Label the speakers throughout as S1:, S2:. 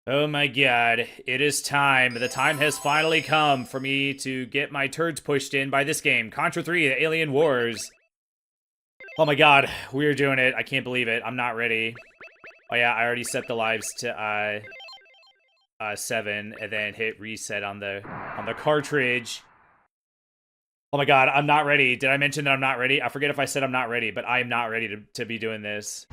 S1: Oh my god, it is time. The time has finally come for me to get my turds pushed in by this game. Contra 3, the Alien Wars. Oh my god, we're doing it. I can't believe it. I'm not ready. Oh yeah, I already set the lives to 7 and then hit reset on the cartridge. Oh my god, I'm not ready. Did I mention that I'm not ready? I forget if I said I'm not ready, but I am not ready to be doing this.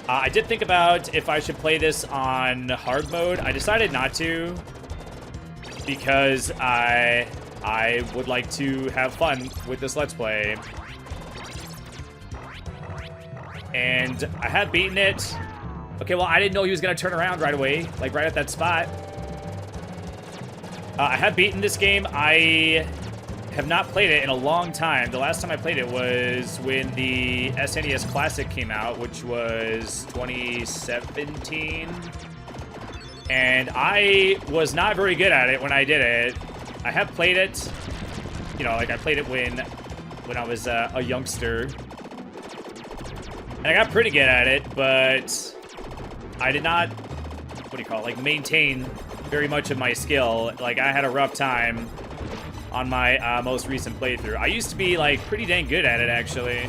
S1: I did think about if I should play this on hard mode. I decided not to because I would like to have fun with this Let's Play. And I have beaten it. Okay, well, I didn't know he was going to turn around right away, like right at that spot. I have beaten this game. I have not played it in a long time. The last time I played it was when the SNES Classic came out, which was 2017. And I was not very good at it when I did it. I have played it, you know, like I played it when I was a youngster. And I got pretty good at it, but I did not, what do you call it, like maintain very much of my skill. Like I had a rough time on my most recent playthrough. I used to be like pretty dang good at it actually.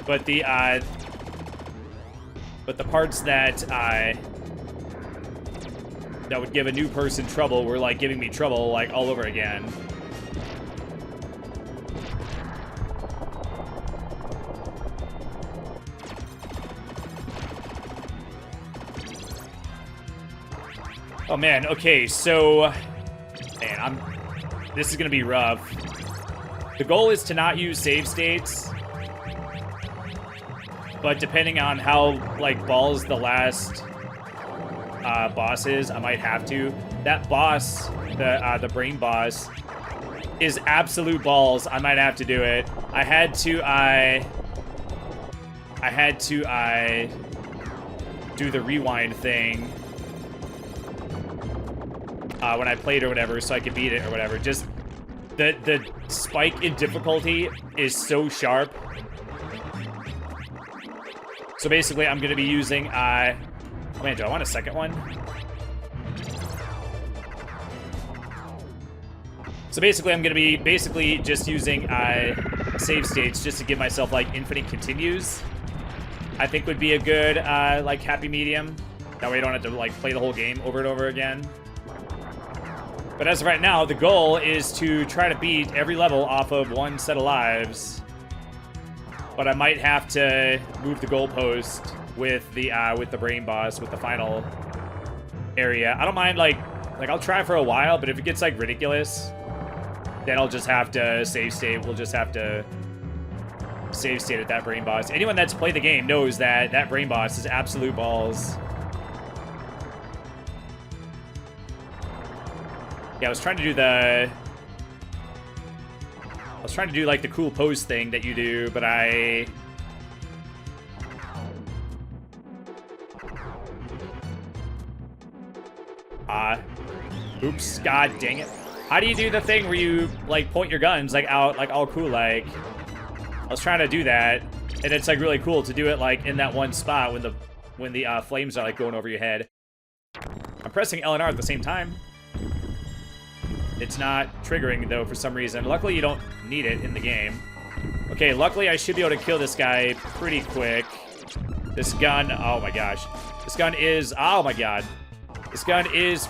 S1: But the parts that would give a new person trouble were like giving me trouble like all over again. Oh man, okay, so man, this is gonna be rough. The goal is to not use save states, but depending on how like balls the last boss is, I might have to. That boss, the brain boss, is absolute balls. I might have to do it. I had to do the rewind thing when I played or whatever, so I could beat it or whatever. Just the spike in difficulty is so sharp. So basically, I'm gonna be using man, do I want a second one? So basically, I'm gonna be just using save states just to give myself like infinite continues. I think would be a good like happy medium. That way, I don't have to like play the whole game over and over again. But as of right now, the goal is to try to beat every level off of one set of lives. But I might have to move the goalpost with the brain boss, with the final area. I don't mind like I'll try for a while, but if it gets like ridiculous, then I'll just have to save state. We'll just have to save state at that brain boss. Anyone that's played the game knows that that brain boss is absolute balls. Yeah, I was trying to do like the cool pose thing that you do, but oops, god dang it. How do you do the thing where you like point your guns like out, like all cool like? I was trying to do that, and it's like really cool to do it like in that one spot when the flames are like going over your head. I'm pressing L and R at the same time. It's not triggering, though, for some reason. Luckily, you don't need it in the game. Okay, luckily, I should be able to kill this guy pretty quick. This gun, oh my gosh. This gun is, oh my god. This gun is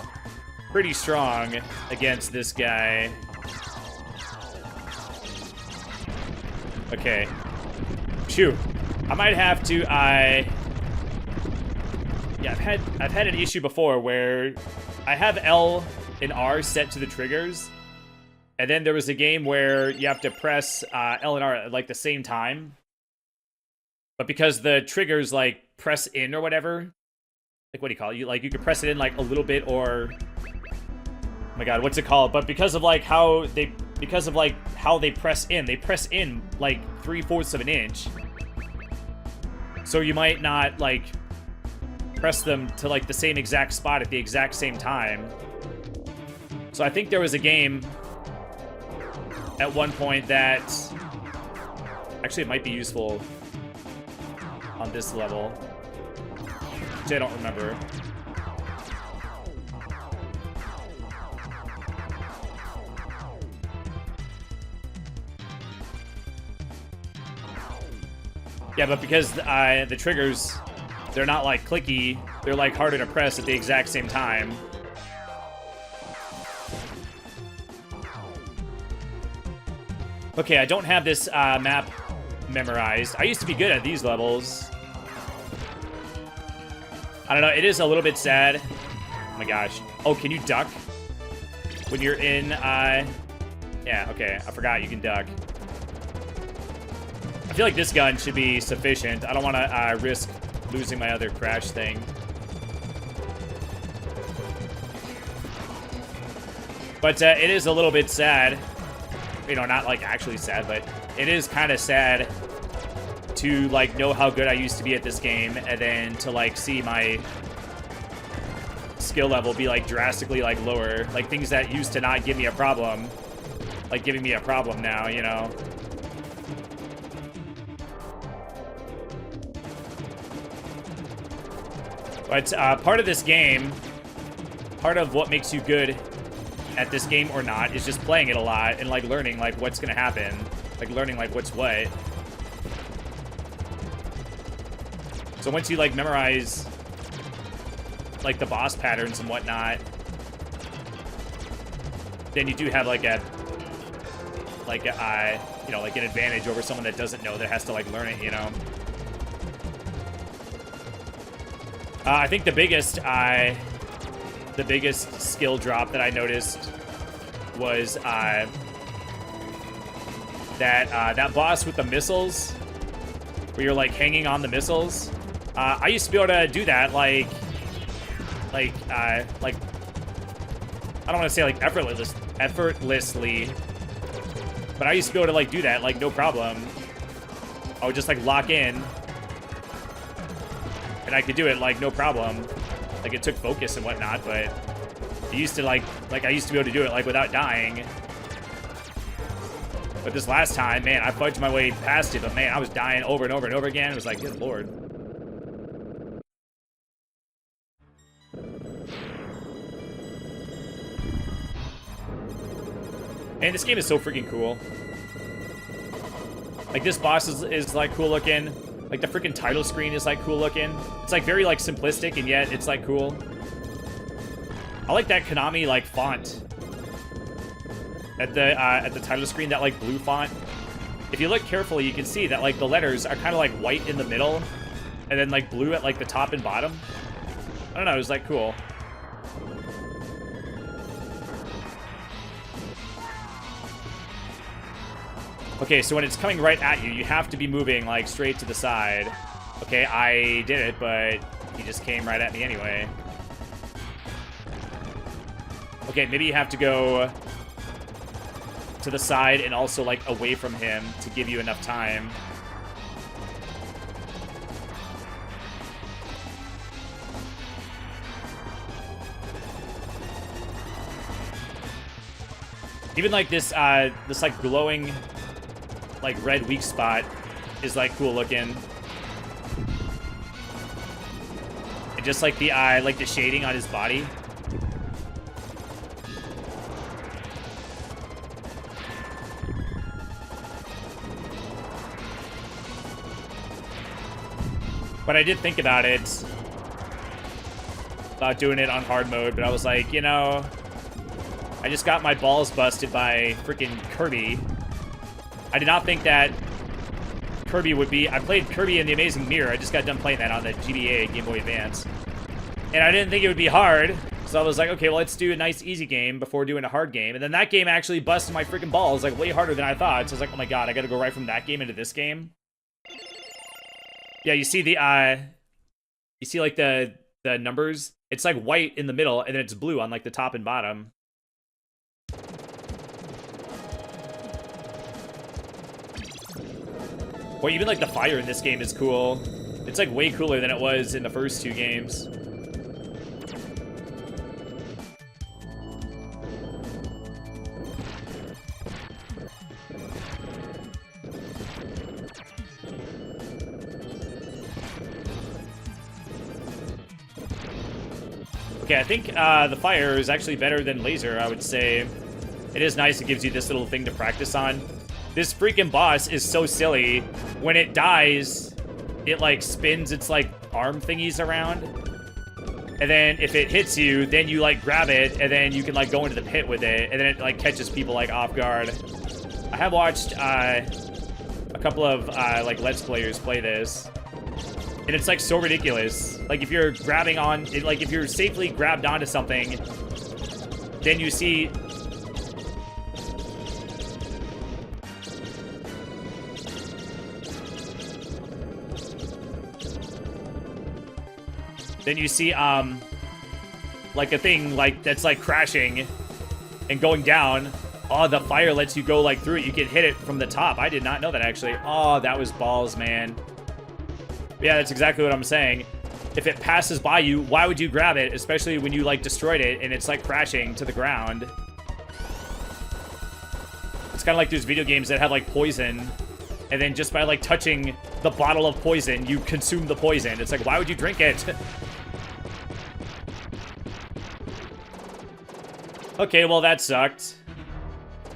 S1: pretty strong against this guy. Okay. Phew. I might have to, yeah, I've had an issue before where I have L and R set to the triggers, and then there was a game where you have to press L and R at like the same time, but because the triggers like press in or whatever, like what do you call it? You could press it in like a little bit, or oh my god, what's it called? But because of like how they press in like 3/4 of an inch, so you might not like press them to like the same exact spot at the exact same time. So I think there was a game at one point that actually it might be useful on this level. Which I don't remember. Yeah, but because the triggers, they're not like clicky, they're like harder to press at the exact same time. Okay, I don't have this map memorized. I used to be good at these levels. I don't know, it is a little bit sad. Oh my gosh. Oh, can you duck? When you're in, yeah, okay, I forgot you can duck. I feel like this gun should be sufficient. I don't want to risk losing my other crash thing. But it is a little bit sad. You know, not like actually sad, but it is kind of sad to like know how good I used to be at this game and then to like see my skill level be like drastically like lower. Like things that used to not give me a problem, like giving me a problem now, you know. But part of this game, part of what makes you good at this game or not is just playing it a lot and like learning like what's gonna happen, like learning like what's what. So once you like memorize like the boss patterns and whatnot, then you do have like a you know, like an advantage over someone that doesn't know, that has to like learn it, you know. I think the biggest skill drop that I noticed was that boss with the missiles, where you're like hanging on the missiles. I used to be able to do that like I don't want to say like effortlessly, but I used to be able to like do that like no problem. I would just like lock in. And I could do it like no problem. Like it took focus and whatnot, but it used to like I used to be able to do it like without dying. But this last time, man, I fudged my way past it, but man, I was dying over and over and over again. It was like, good lord. Man, this game is so freaking cool. Like this boss is like cool looking. Like, the freaking title screen is, like, cool looking. It's, like, very, like, simplistic, and yet it's, like, cool. I like that Konami, like, font. At the title screen, that, like, blue font. If you look carefully, you can see that, like, the letters are kind of, like, white in the middle. And then, like, blue at, like, the top and bottom. I don't know, it was, like, cool. Okay, so when it's coming right at you, you have to be moving, like, straight to the side. Okay, I did it, but he just came right at me anyway. Okay, maybe you have to go to the side and also, like, away from him to give you enough time. Even, like, this like, glowing... like red weak spot is like cool looking. And just like the like the shading on his body. But I did think about it, about doing it on hard mode, but I was like, you know, I just got my balls busted by freaking Kirby. I did not think that Kirby would be... I played Kirby in the Amazing Mirror. I just got done playing that on the GBA, Game Boy Advance. And I didn't think it would be hard. So I was like, okay, well, let's do a nice, easy game before doing a hard game. And then that game actually busted my freaking balls, like, way harder than I thought. So I was like, oh my god, I gotta go right from that game into this game. Yeah, you see the, you see, like, the numbers? It's, like, white in the middle, and then it's blue on, like, the top and bottom. Or even, like, the fire in this game is cool. It's, like, way cooler than it was in the first two games. Okay, I think the fire is actually better than laser, I would say. It is nice, it gives you this little thing to practice on. This freaking boss is so silly. When it dies, it like spins its like arm thingies around. And then if it hits you, then you like grab it, and then you can like go into the pit with it, and then it like catches people like off guard. I have watched a couple of like Let's Players play this. And it's like so ridiculous. Like if you're grabbing on, like if you're safely grabbed onto something, then you see. Then you see, like a thing like that's like crashing and going down. Oh, the fire lets you go like through it. You can hit it from the top. I did not know that actually. Oh, that was balls, man. Yeah, that's exactly what I'm saying. If it passes by you, why would you grab it? Especially when you like destroyed it and it's like crashing to the ground. It's kind of like those video games that have like poison, and then just by like touching the bottle of poison, you consume the poison. It's like, why would you drink it? Okay, well that sucked,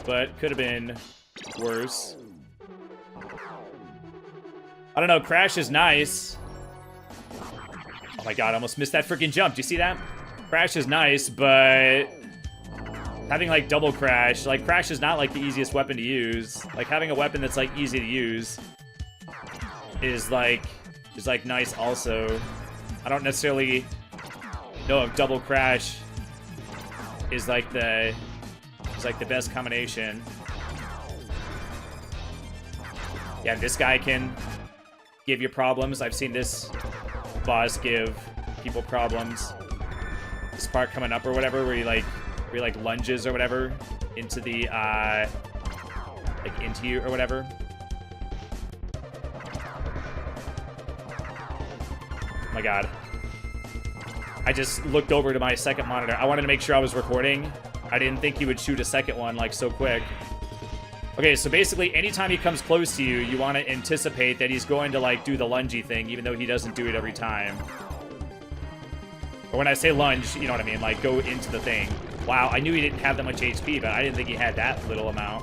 S1: but could have been worse. I don't know, Crash is nice. Oh my god, I almost missed that freaking jump. Do you see that? Crash is nice, but having like double Crash, like Crash is not like the easiest weapon to use. Like having a weapon that's like easy to use is like nice also. I don't necessarily know if double Crash is like the best combination. Yeah, this guy can give you problems. I've seen this boss give people problems. This part coming up or whatever, where he like lunges or whatever into the like into you or whatever. Oh my god. I just looked over to my second monitor. I wanted to make sure I was recording. I didn't think he would shoot a second one like so quick. Okay, so basically anytime he comes close to you, you want to anticipate that he's going to like do the lungy thing, even though he doesn't do it every time. Or when I say lunge, you know what I mean, like go into the thing. Wow, I knew he didn't have that much HP, but I didn't think he had that little amount.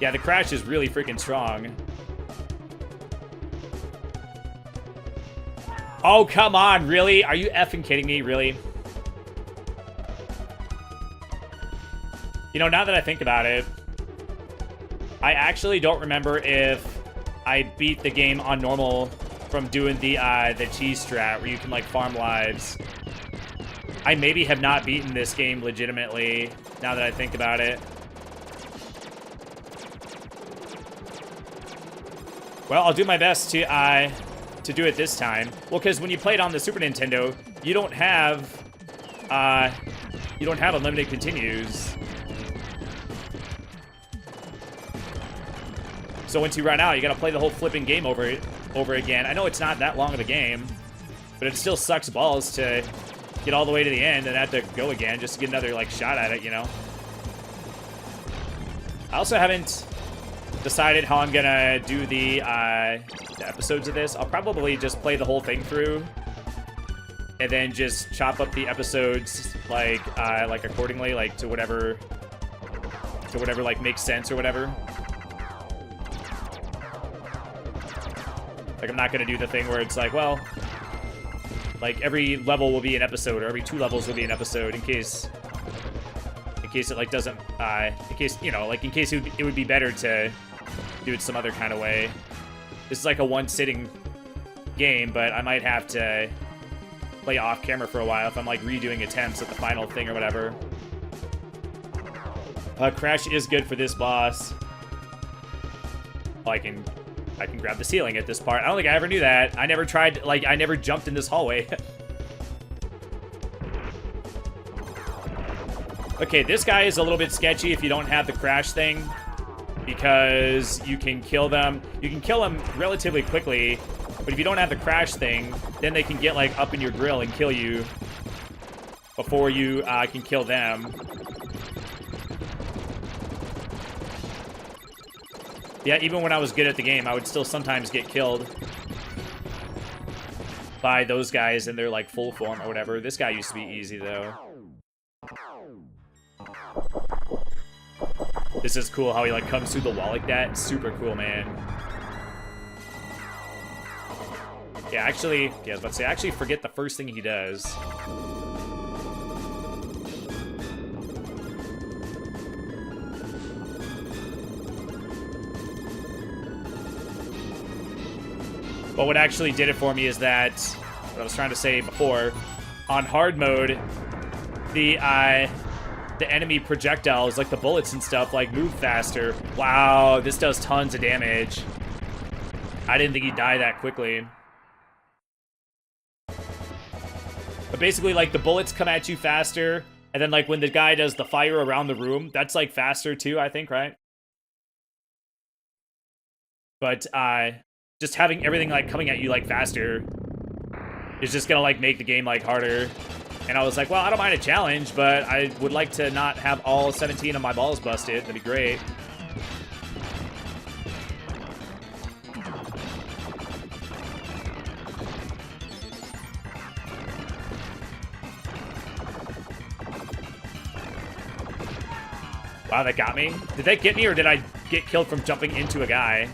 S1: Yeah, the Crash is really freaking strong. Oh, come on, really? Are you effing kidding me, really? You know, now that I think about it, I actually don't remember if I beat the game on normal from doing the cheese strat where you can like farm lives. I maybe have not beaten this game legitimately now that I think about it. Well, I'll do my best to do it this time. Well, because when you play it on the Super Nintendo, you don't have unlimited continues. So once you run out, you gotta play the whole flipping game over again. I know it's not that long of a game, but it still sucks balls to get all the way to the end and have to go again just to get another like shot at it, you know? I also haven't decided how I'm gonna do the episodes of this. I'll probably just play the whole thing through and then just chop up the episodes like accordingly, like to whatever like makes sense or whatever. Like, I'm not gonna do the thing where it's like, well, like every level will be an episode, or every 2 levels will be an episode, in case it like doesn't, in case, you know, like in case it would be better to do it some other kind of way. This is like a one-sitting game, but I might have to play off camera for a while if I'm like redoing attempts at the final thing or whatever. Crash is good for this boss. Well, I can grab the ceiling at this part. I don't think I ever knew that. I never tried, like, I never jumped in this hallway. Okay, this guy is a little bit sketchy if you don't have the Crash thing, because you can kill them. You can kill them relatively quickly, but if you don't have the Crash thing, then they can get, like, up in your grill and kill you before you can kill them. Yeah, even when I was good at the game, I would still sometimes get killed. by those guys in their like full form or whatever. This guy used to be easy though. This is cool how he like comes through the wall like that. Super cool, man. Yeah, actually, yeah, I was about to say, I actually forget the first thing he does. But what actually did it for me is that, what I was trying to say before, on hard mode, the enemy projectiles, like the bullets and stuff, like move faster. Wow, this does tons of damage. I didn't think he'd die that quickly. But basically, like, the bullets come at you faster, and then, like, when the guy does the fire around the room, that's, like, faster too, I think, right? But, just having everything, like, coming at you, like, faster is just gonna, like, make the game, like, harder. And I was like, well, I don't mind a challenge, but I would like to not have all 17 of my balls busted. That'd be great. Wow, that got me. Did that get me, or did I get killed from jumping into a guy?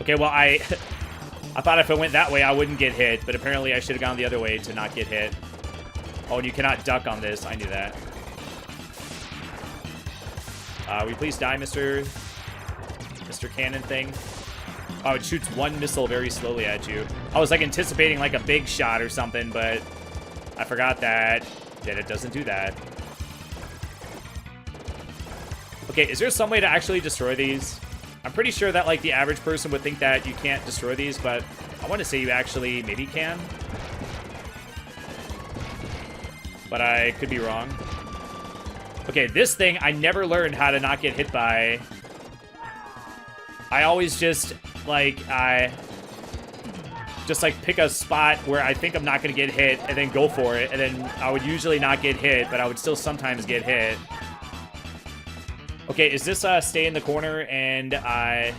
S1: Okay, well, I thought if I went that way, I wouldn't get hit, but apparently I should have gone the other way to not get hit. Oh, and you cannot duck on this. I knew that. Will you please die, Mr. Cannon thing? Oh, it shoots one missile very slowly at you. I was, like, anticipating, like, a big shot or something, but I forgot that it doesn't do that. Okay, is there some way to actually destroy these? I'm pretty sure that, like, the average person would think that you can't destroy these, but I want to say you actually maybe can. But I could be wrong. Okay, this thing I never learned how to not get hit by. I always just, like, pick a spot where I think I'm not going to get hit and then go for it. And then I would usually not get hit, but I would still sometimes get hit. Okay, is this stay in the corner, and I'm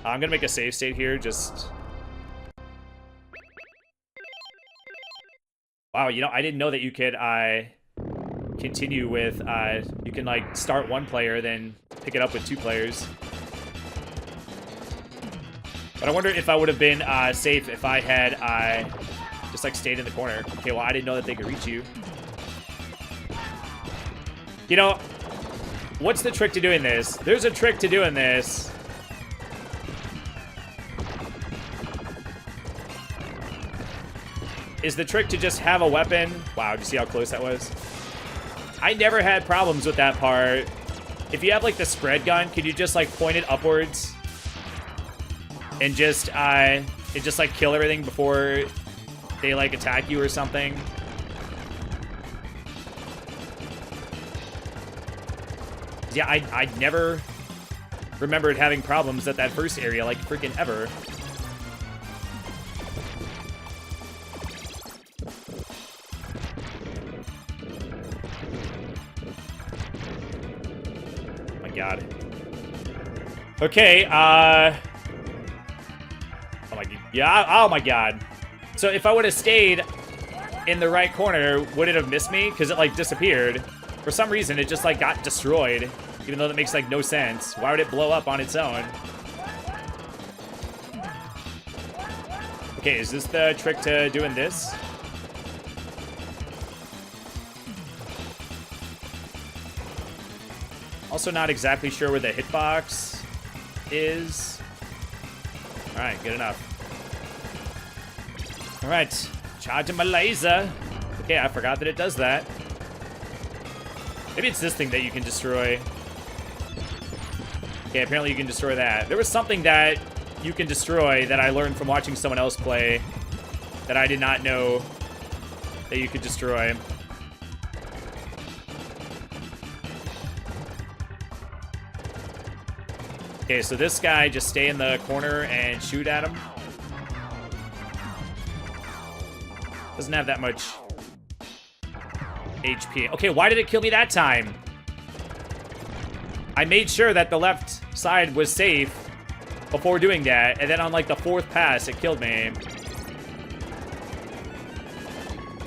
S1: gonna make a save state here, just... Wow, you know, I didn't know that you could continue with, you can, like, start one player, then pick it up with two players. But I wonder if I would have been safe if I had just, like, stayed in the corner. Okay, well, I didn't know that they could reach you. You know, what's the trick to doing this? There's a trick to doing this. Is the trick to just have a weapon? Wow, did you see how close that was? I never had problems with that part. If you have, like, the spread gun, could you just, like, point it upwards? And just, like, kill everything before they, like, attack you or something? Yeah, I never remembered having problems at that first area, like, freaking ever. Oh my god. Okay, oh my, yeah, oh my god. So if I would have stayed in the right corner, would it have missed me? Because it, like, disappeared. For some reason, it just, like, got destroyed. Even though that makes, like, no sense. Why would it blow up on its own? Okay, is this the trick to doing this? Also not exactly sure where the hitbox is. Alright, good enough. Alright, charging my laser. Okay, I forgot that it does that. Maybe it's this thing that you can destroy. Okay, apparently you can destroy that. There was something that you can destroy that I learned from watching someone else play that I did not know that you could destroy. Okay, so this guy, just stay in the corner and shoot at him. Doesn't have that much HP. Okay, why did it kill me that time? I made sure that the left side was safe before doing that, and then on like the 4th pass, it killed me.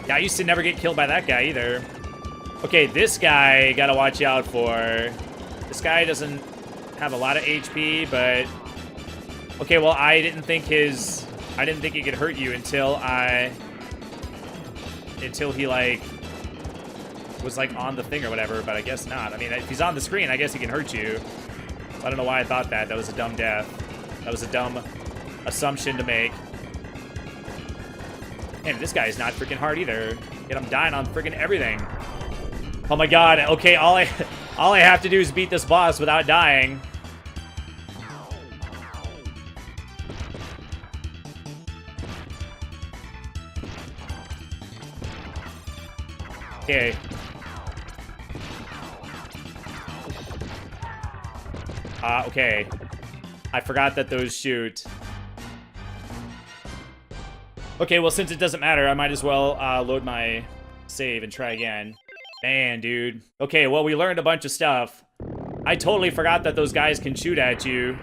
S1: Yeah, I used to never get killed by that guy either. Okay, this guy gotta watch out for. This guy doesn't have a lot of HP, but okay, well, I didn't think he could hurt you until he like was like on the thing or whatever, but I guess not. I mean, if he's on the screen, I guess he can hurt you. I don't know why I thought that. That was a dumb death. That was a dumb assumption to make. Man, this guy is not freaking hard either. Yet I'm dying on freaking everything. Oh my god. Okay, all I have to do is beat this boss without dying. Okay. Okay. I forgot that those shoot. Okay, well, since it doesn't matter, I might as well load my save and try again. Man, dude. Okay, well, we learned a bunch of stuff. I totally forgot that those guys can shoot at you.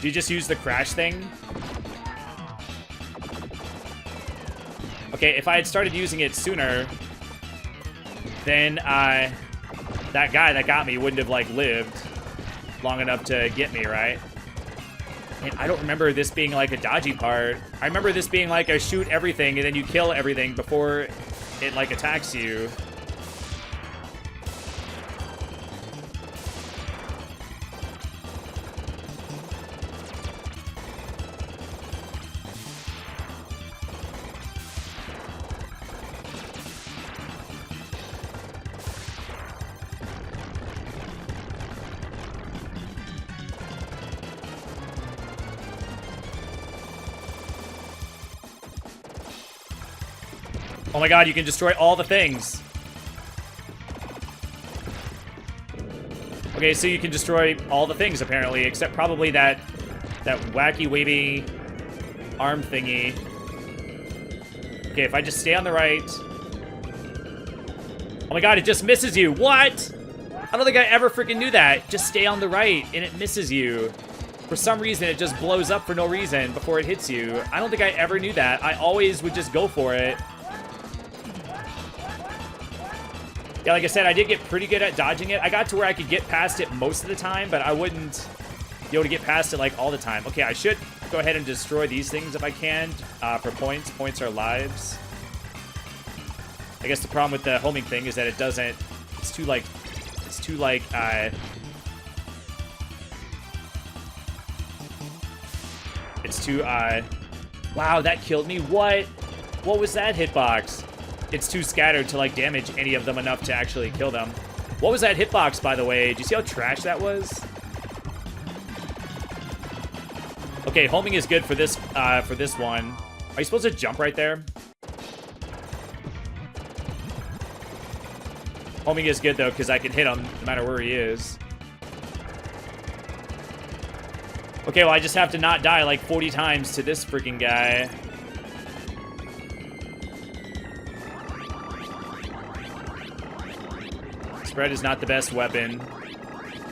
S1: Do you just use the crash thing? Okay, if I had started using it sooner, then that guy that got me wouldn't have, like, lived long enough to get me, right? And I don't remember this being, like, a dodgy part. I remember this being, like, a shoot everything, and then you kill everything before it, like, attacks you. Oh my god, you can destroy all the things. Okay, so you can destroy all the things, apparently, except probably that wacky, wavy arm thingy. Okay, if I just stay on the right... Oh my god, it just misses you. What? I don't think I ever freaking knew that. Just stay on the right, and it misses you. For some reason, it just blows up for no reason before it hits you. I don't think I ever knew that. I always would just go for it. Yeah, like I said, I did get pretty good at dodging it. I got to where I could get past it most of the time, but I wouldn't be able to get past it, like, all the time. Okay, I should go ahead and destroy these things if I can for points. Points are lives. I guess the problem with the homing thing is that it doesn't... It's too, like... Wow, that killed me. What? What was that hitbox? It's too scattered to, like, damage any of them enough to actually kill them. What was that hitbox, by the way? Do you see how trash that was? Okay, homing is good for this one. Are you supposed to jump right there? Homing is good, though, because I can hit him no matter where he is. Okay, well, I just have to not die, like, 40 times to this freaking guy. Spread is not the best weapon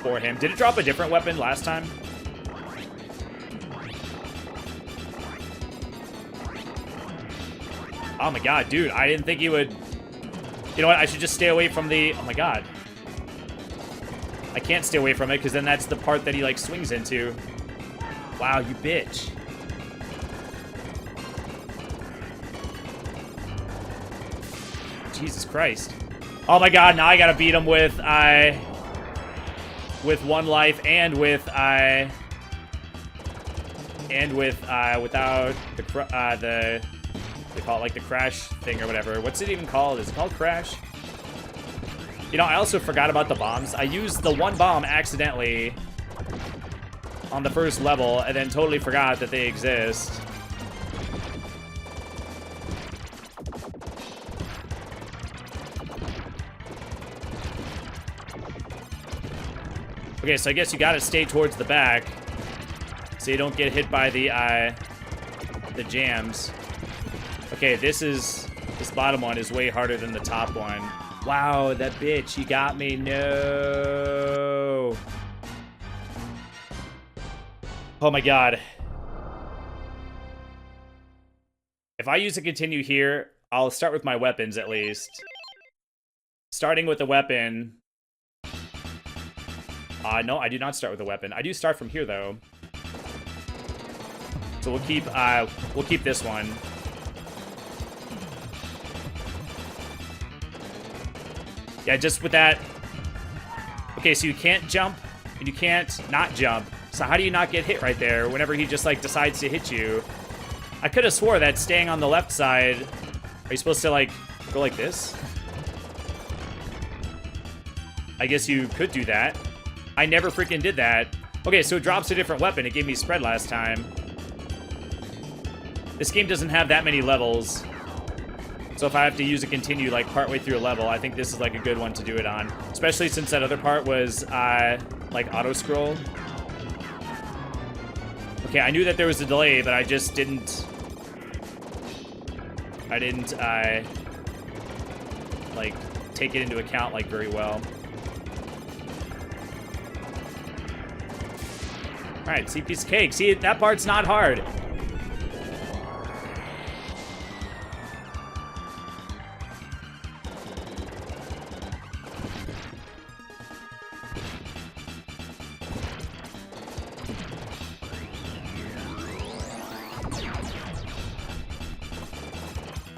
S1: for him. Did it drop a different weapon last time? Oh my god, dude. I didn't think he would... You know what? I should just stay away from the... Oh my god. I can't stay away from it because then that's the part that he, like, swings into. Wow, you bitch. Jesus Christ. Oh my god, now I gotta beat him with one life and without the they call it, like, the crash thing or whatever. What's it even called? Is it called crash? You know, I also forgot about the bombs. I used the one bomb accidentally on the first level and then totally forgot that they exist. Okay, so I guess you gotta stay towards the back so you don't get hit by the jams. Okay, this is This bottom one is way harder than the top one. Wow, that bitch, he got me. No. Oh my god. If I use a continue here, I'll start with my weapons at least. Starting with a weapon. No, I do not start with a weapon. I do start from here though. So we'll keep this one. Yeah, just with that. Okay, so you can't jump and you can't not jump. So how do you not get hit right there whenever he just like decides to hit you? I could have swore that staying on the left side, are you supposed to like go like this? I guess you could do that. I never freaking did that. Okay, so it drops a different weapon. It gave me spread last time. This game doesn't have that many levels. So if I have to use a continue like partway through a level, I think this is like a good one to do it on. Especially since that other part was like auto scroll. Okay, I knew that there was a delay, but I just didn't like take it into account like very well. All right, see, piece of cake. See, that part's not hard.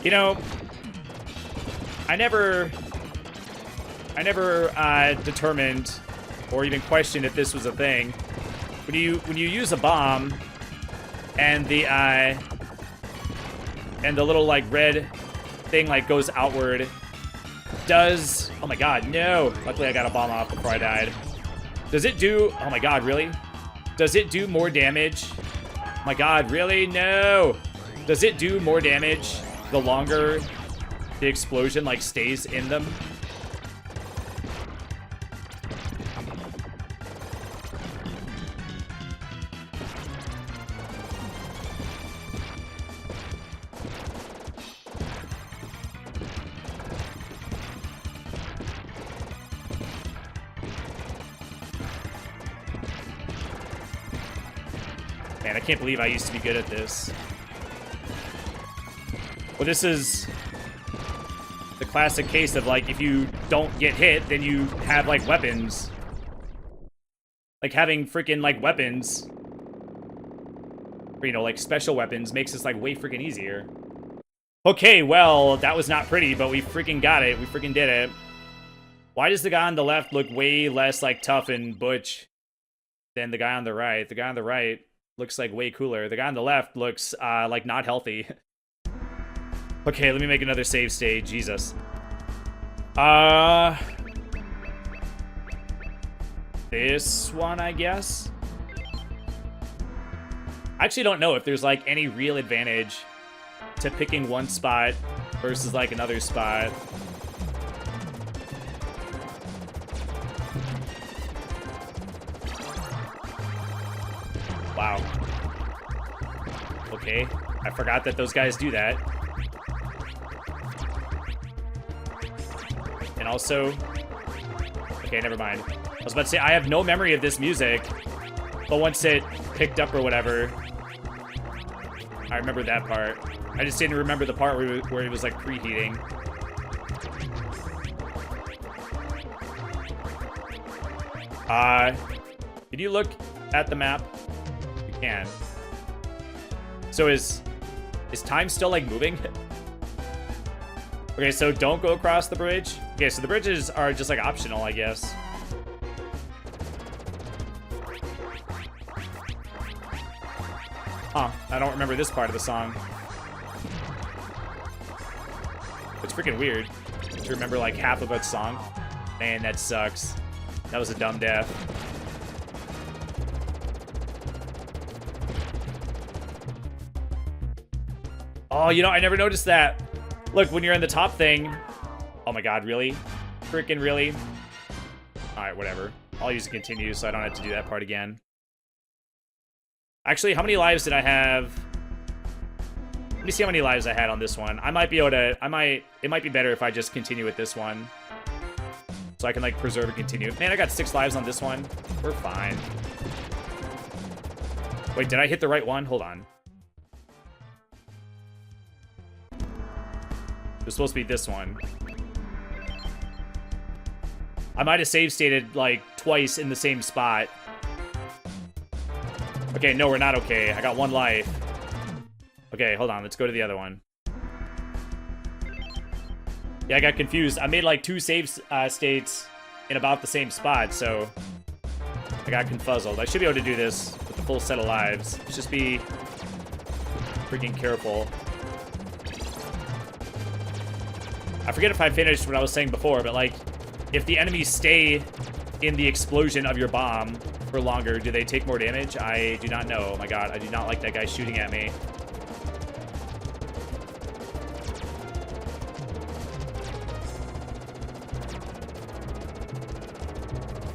S1: You know, I never determined or even questioned if this was a thing. When you use a bomb and the little like red thing like goes outward, does, oh my god, no. Luckily I got a bomb off before I died. Does it do, oh my god, really? Does it do more damage? Oh my god, really? No. Does it do more damage the longer the explosion like stays in them? Man, I can't believe I used to be good at this. Well, this is the classic case of, like, if you don't get hit, then you have, like, weapons. Like, having freaking, like, weapons, or, you know, like, special weapons makes this, like, way freaking easier. Okay, well, that was not pretty, but we freaking got it. We freaking did it. Why does the guy on the left look way less, like, tough and butch than the guy on the right? The guy on the right looks, like, way cooler. The guy on the left looks, like, not healthy. Okay, let me make another save state. Jesus. This one, I guess? I actually don't know if there's, like, any real advantage to picking one spot versus, like, another spot. Wow. Okay, I forgot that those guys do that. And also, okay, never mind. I was about to say, I have no memory of this music, but once it picked up or whatever, I remember that part. I just didn't remember the part where it was like preheating. Can you look at the map? You can. So is time still like moving? Okay, so don't go across the bridge. Okay, so the bridges are just like optional, I guess. Huh, I don't remember this part of the song. It's freaking weird to remember like half of a song. Man, that sucks. That was a dumb death. Oh, you know, I never noticed that. Look, when you're in the top thing... Oh my god, really? Freaking really? Alright, whatever. I'll use a continue so I don't have to do that part again. Actually, how many lives did I have Let me see how many lives I had on this one. I might be able to... It might be better if I just continue with this one. So I can, like, preserve and continue. Man, I got 6 lives on this one. We're fine. Wait, did I hit the right one? Hold on. It was supposed to be this one. I might have save stated, like, twice in the same spot. Okay, no, we're not okay. I got 1 life. Okay, hold on. Let's go to the other one. Yeah, I got confused. I made, like, 2 save states in about the same spot, so I got confuzzled. I should be able to do this with the full set of lives. Just be freaking careful. I forget if I finished what I was saying before, but, like, if the enemies stay in the explosion of your bomb for longer, do they take more damage? I do not know. Oh my god, I do not like that guy shooting at me.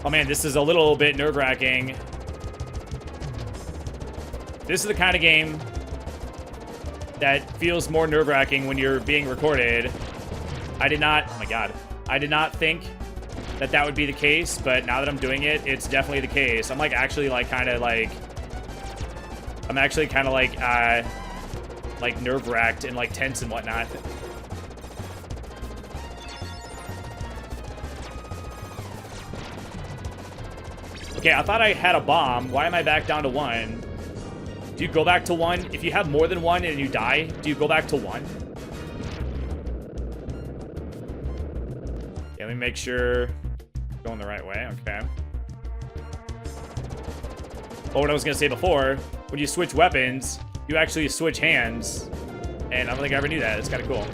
S1: Oh man, this is a little bit nerve-wracking. This is the kind of game that feels more nerve-wracking when you're being recorded. I did not... Oh my god. I did not think that that would be the case, but now that I'm doing it, it's definitely the case. I'm, like, actually, like, kind of, like... I'm actually kind of, like, nerve-wracked and, like, tense and whatnot. Okay, I thought I had a bomb. Why am I back down to 1? Do you go back to 1? If you have more than 1 and you die, do you go back to 1? Yeah, let me make sure I'm going the right way. Okay. Well, what I was going to say before, when you switch weapons, you actually switch hands. And I don't think I ever knew that. It's kind of cool.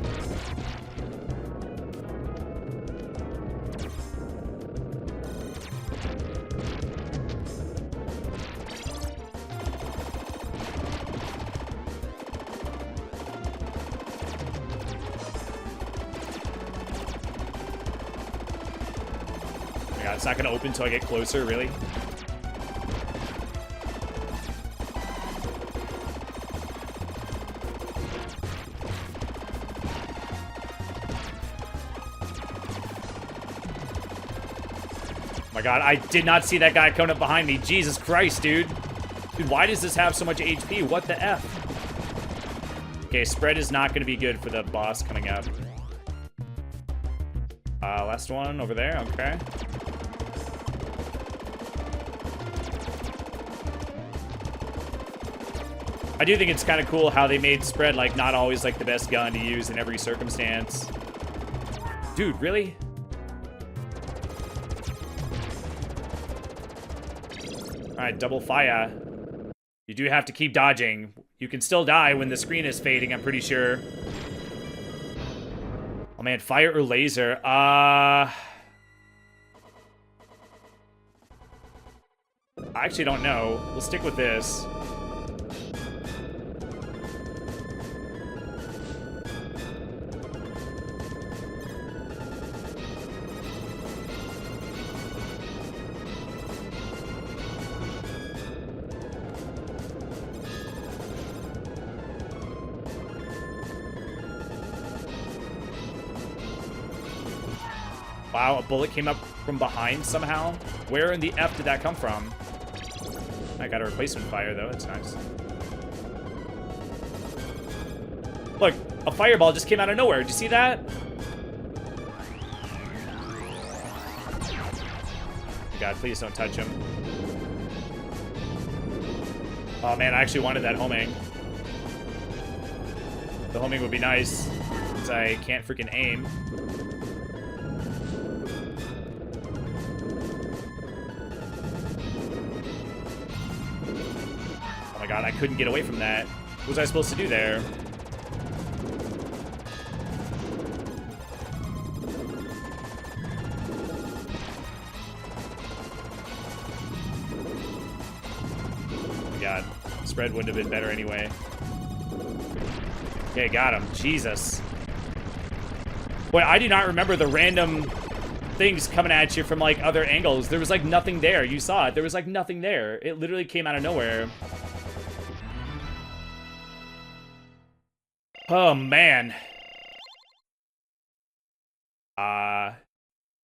S1: It's not going to open until I get closer, really? Oh my god, I did not see that guy coming up behind me. Jesus Christ, dude. Dude, why does this have so much HP? What the F? Okay, spread is not going to be good for the boss coming up. Last one over there. Okay. I do think it's kind of cool how they made spread, like, not always, like, the best gun to use in every circumstance. Dude, really? Alright, double fire. You do have to keep dodging. You can still die when the screen is fading, I'm pretty sure. Oh, man, fire or laser? I actually don't know. We'll stick with this. Wow, a bullet came up from behind somehow? Where in the F did that come from? I got a replacement fire, though. That's nice. Look, a fireball just came out of nowhere. Did you see that? God, please don't touch him. Oh, man, I actually wanted that homing. The homing would be nice, since I can't freaking aim. Oh my god, I couldn't get away from that. What was I supposed to do there? Oh my god, spread wouldn't have been better anyway. Okay, got him. Jesus. Boy, I do not remember the random things coming at you from, like, other angles. There was, like, nothing there. You saw it. There was, like, nothing there. It literally came out of nowhere. Oh, man.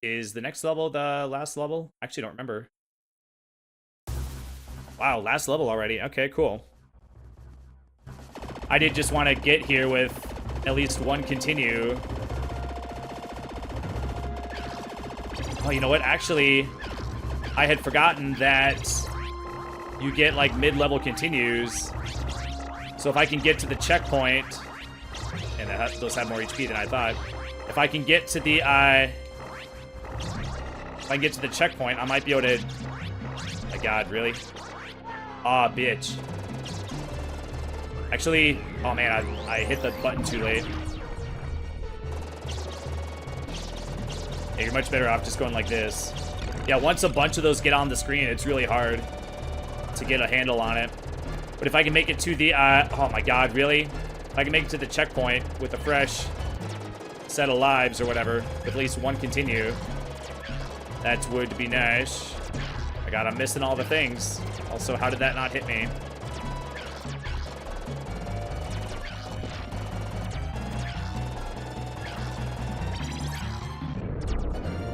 S1: Is the next level the last level? Actually, don't remember. Wow, last level already. Okay, cool. I did just want to get here with at least one continue. Oh, you know what? Actually, I had forgotten that you get, like, mid-level continues. So if I can get to the checkpoint... And those have more HP than I thought. If I can get to the, if I can get to the checkpoint, I might be able to... Oh my god, really? Aw, bitch. Actually... Oh, man, I hit the button too late. Yeah, you're much better off just going like this. Yeah, once a bunch of those get on the screen, it's really hard to get a handle on it. But if I can make it to the, oh my god, really? If I can make it to the checkpoint with a fresh set of lives or whatever, with at least one continue, that would be nice. My god, I'm missing all the things. Also, how did that not hit me?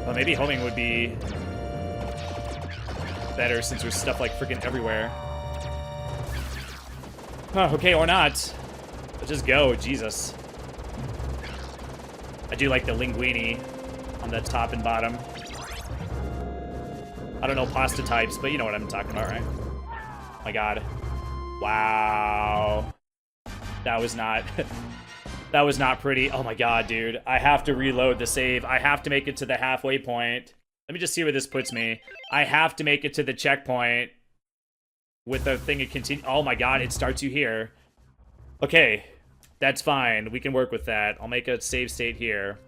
S1: Well, maybe homing would be better since there's stuff like freaking everywhere. Huh, okay, or not. Let's just go, Jesus. I do like the linguine on the top and bottom. I don't know pasta types, but you know what I'm talking about, right? Oh my god. Wow. That was not... that was not pretty. Oh my god, dude. I have to reload the save. I have to make it to the halfway point. Let me just see where this puts me. I have to make it to the checkpoint with the thing it continue. Oh my god, it starts you here. Okay, that's fine. We can work with that. I'll make a save state here.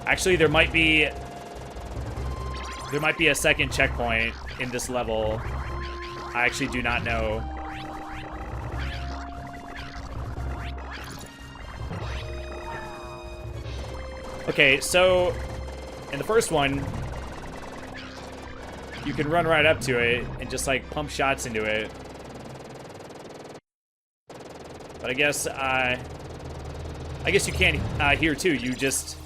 S1: Actually, there might be a second checkpoint in this level. I actually do not know. Okay, so in the first one, you can run right up to it and just like pump shots into it. But I guess you can't here too. You just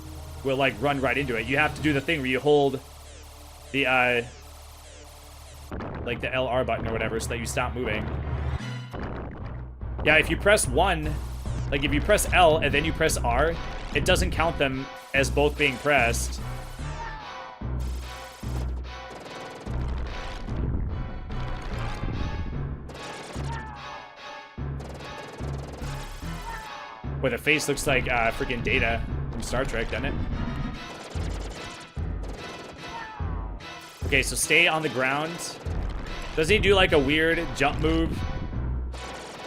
S1: will like run right into it. You have to do the thing where you hold the like the LR button or whatever so that you stop moving. Yeah, if you press 1, like if you press L and then you press R, it doesn't count them as both being pressed. Boy, the face looks like freaking Data from Star Trek, doesn't it? Okay, so stay on the ground. Does he do like a weird jump move?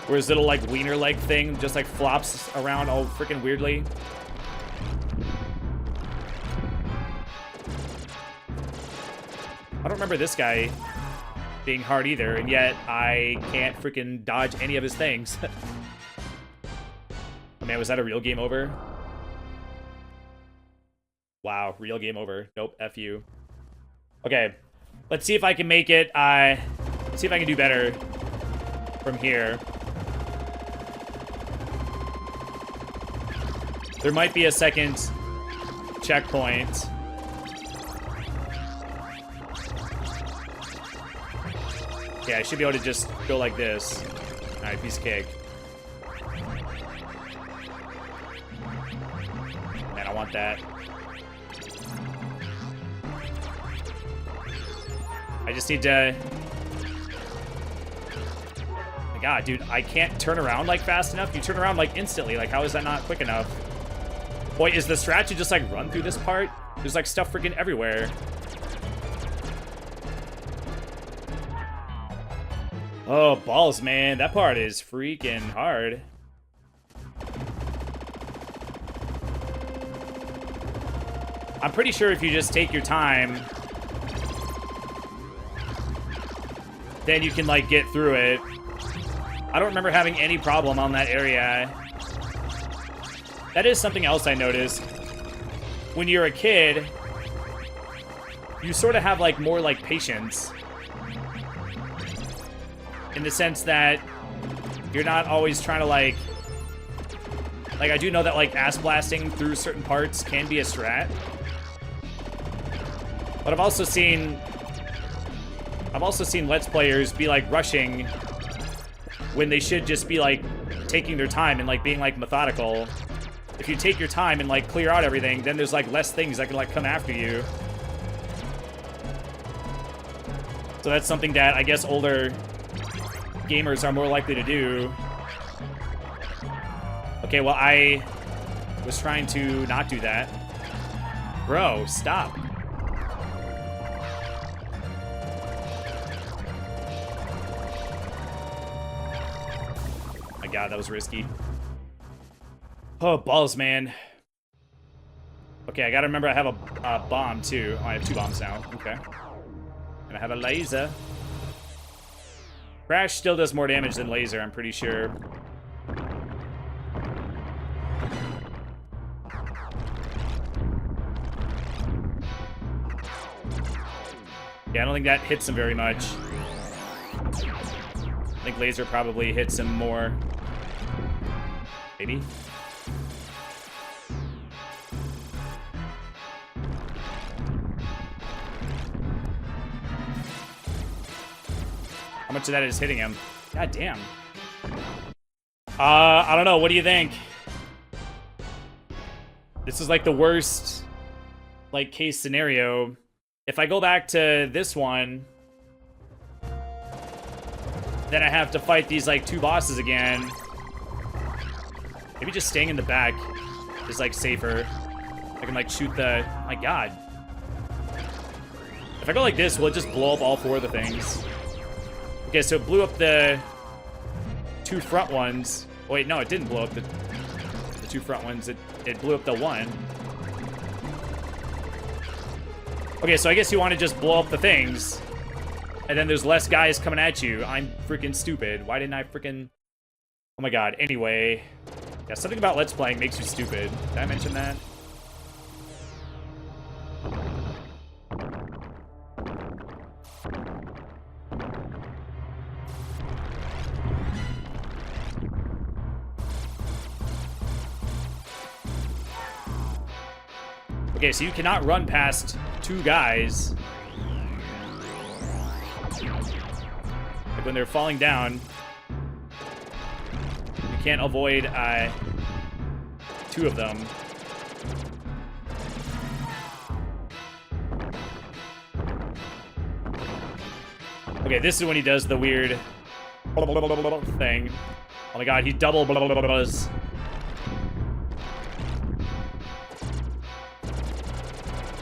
S1: Where his little like wiener leg thing just like flops around all freaking weirdly? I don't remember this guy being hard either, and yet I can't freaking dodge any of his things. Oh man, was that a real game over? Wow, real game over. Nope, F you. Okay, let's see if I can make it, let's see if I can do better from here. There might be a second checkpoint. Yeah, I should be able to just go like this. Alright, piece of cake. Man, I want that. I just need to... Oh my god, dude, I can't turn around like fast enough. You turn around like instantly. Like, how is that not quick enough? Boy, is the strat to just like run through this part? There's like stuff freaking everywhere. Oh, balls, man. That part is freaking hard. I'm pretty sure if you just take your time, then you can, like, get through it. I don't remember having any problem on that area. That is something else I noticed. When you're a kid, you sort of have, like, more, like, patience. In the sense that you're not always trying to, like, Like, I do know that, like, ass blasting through certain parts can be a strat. But I've also seen Let's Players be, like, rushing when they should just be, like, taking their time and, like, being, like, methodical. If you take your time and, like, clear out everything, then there's, like, less things that can, like, come after you. So that's something that I guess older gamers are more likely to do. Okay, well, I was trying to not do that. Bro, stop. My God, that was risky. Oh, balls, man. Okay, I gotta remember I have a bomb, too. Oh, I have 2 bombs now. Okay. And I have a laser. Crash still does more damage than laser, I'm pretty sure. Yeah, I don't think that hits him very much. I think laser probably hits him more. Maybe. How much of that is hitting him? God damn. I don't know. What do you think? This is like the worst, like, case scenario. If I go back to this one, then I have to fight these, like, 2 bosses again. Maybe just staying in the back is, like, safer. I can, like, shoot the... My God. If I go like this, will it just blow up all 4 of the things? Okay, so it blew up the 2 front ones. Oh, wait, no, it didn't blow up the 2 front ones. It blew up the 1. Okay, so I guess you want to just blow up the things. And then there's less guys coming at you. I'm freaking stupid. Why didn't I freaking... Oh my God. Anyway. Yeah, something about Let's Playing makes you stupid. Did I mention that? Okay, so you cannot run past 2 guys. Like when they're falling down, you can't avoid 2 of them. Okay, this is when he does the weird thing. Oh my God, he double does.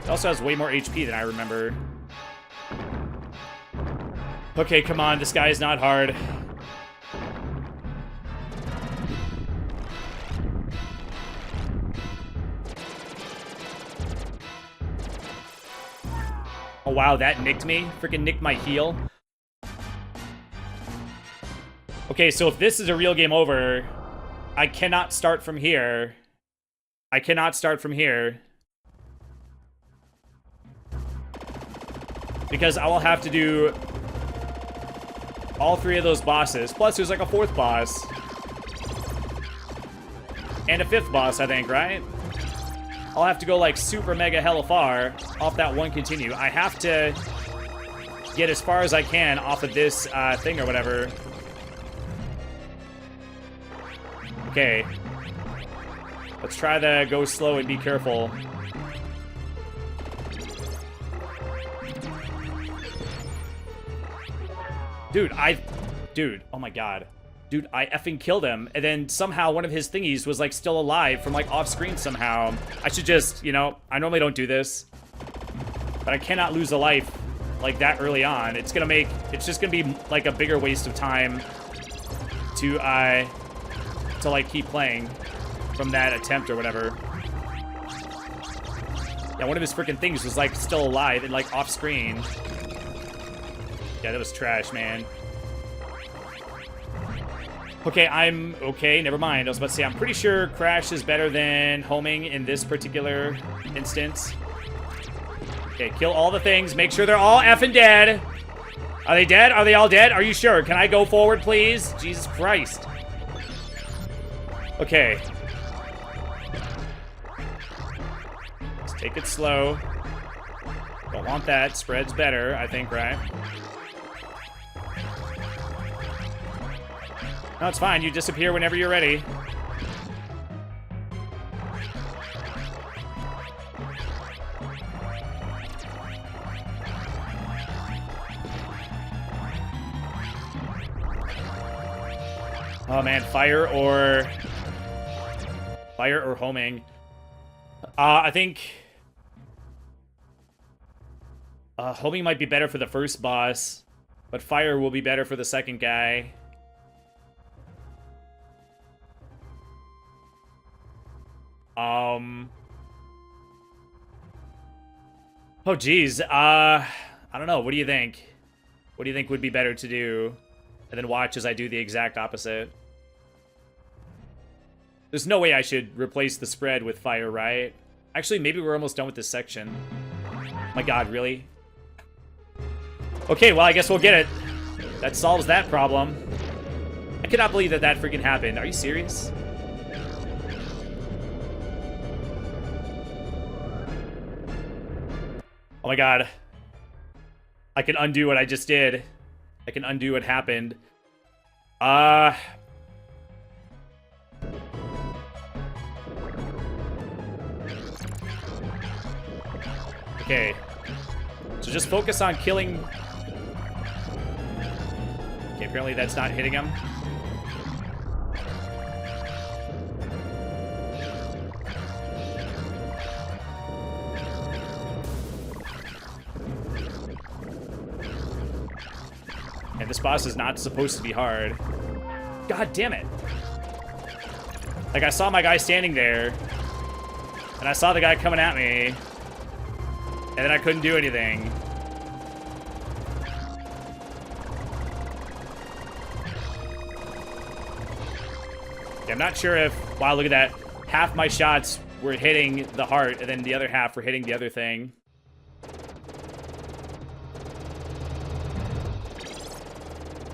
S1: He also has way more HP than I remember. Okay, come on. This guy is not hard. Oh, wow. That nicked me. Freaking nicked my heel. Okay, so if this is a real game over, I cannot start from here. I cannot start from here. Because I will have to do all 3 of those bosses. Plus, there's like a 4th boss. And a 5th boss, I think, right? I'll have to go like super mega hella far off that 1 continue. I have to get as far as I can off of this thing or whatever. Okay. Let's try to go slow and be careful. Dude, oh my God. Dude, I effing killed him, and then somehow one of his thingies was, like, still alive from, like, off-screen somehow. I should just, you know, I normally don't do this, but I cannot lose a life, like, that early on. It's just gonna be, like, a bigger waste of time to like, keep playing from that attempt or whatever. Yeah, one of his freaking things was, like, still alive and, like, off-screen. Yeah, that was trash, man. Okay, never mind. I was about to say, I'm pretty sure Crash is better than homing in this particular instance. Okay, kill all the things. Make sure they're all effing dead. Are they dead? Are they all dead? Are you sure? Can I go forward, please? Jesus Christ. Okay. Take it slow. Don't want that. Spread's better, I think, right? No, it's fine. You disappear whenever you're ready. Oh man, fire or homing. I think homing might be better for the first boss, but fire will be better for the second guy. Oh geez. I don't know. What do you think? What do you think would be better to do? And then watch as I do the exact opposite. There's no way I should replace the spread with fire, right? Actually, maybe we're almost done with this section. My god, really? Okay, well, I guess we'll get it. That solves that problem. I cannot believe that that freaking happened. Are you serious? Oh my god. I can undo what I just did. I can undo what happened. Okay. So just focus on killing... Okay, apparently that's not hitting him. And this boss is not supposed to be hard. God damn it. Like, I saw my guy standing there, and I saw the guy coming at me, and then I couldn't do anything. Okay, I'm not sure if... Wow, look at that. Half my shots were hitting the heart, and then the other half were hitting the other thing.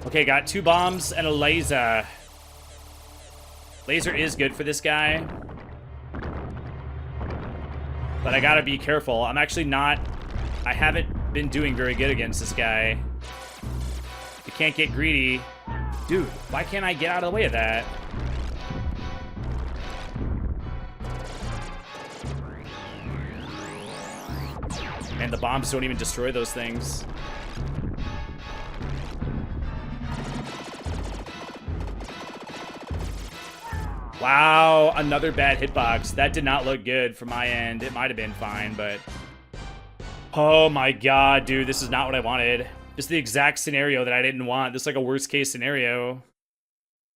S1: Okay, got 2 bombs and a laser. Laser is good for this guy. But I gotta be careful. I'm actually not... I haven't been doing very good against this guy. You can't get greedy. Dude, why can't I get out of the way of that? And the bombs don't even destroy those things. Wow, another bad hitbox. That did not look good from my end. It might have been fine, but... Oh my god, dude, this is not what I wanted. Just the exact scenario that I didn't want. This is like a worst case scenario.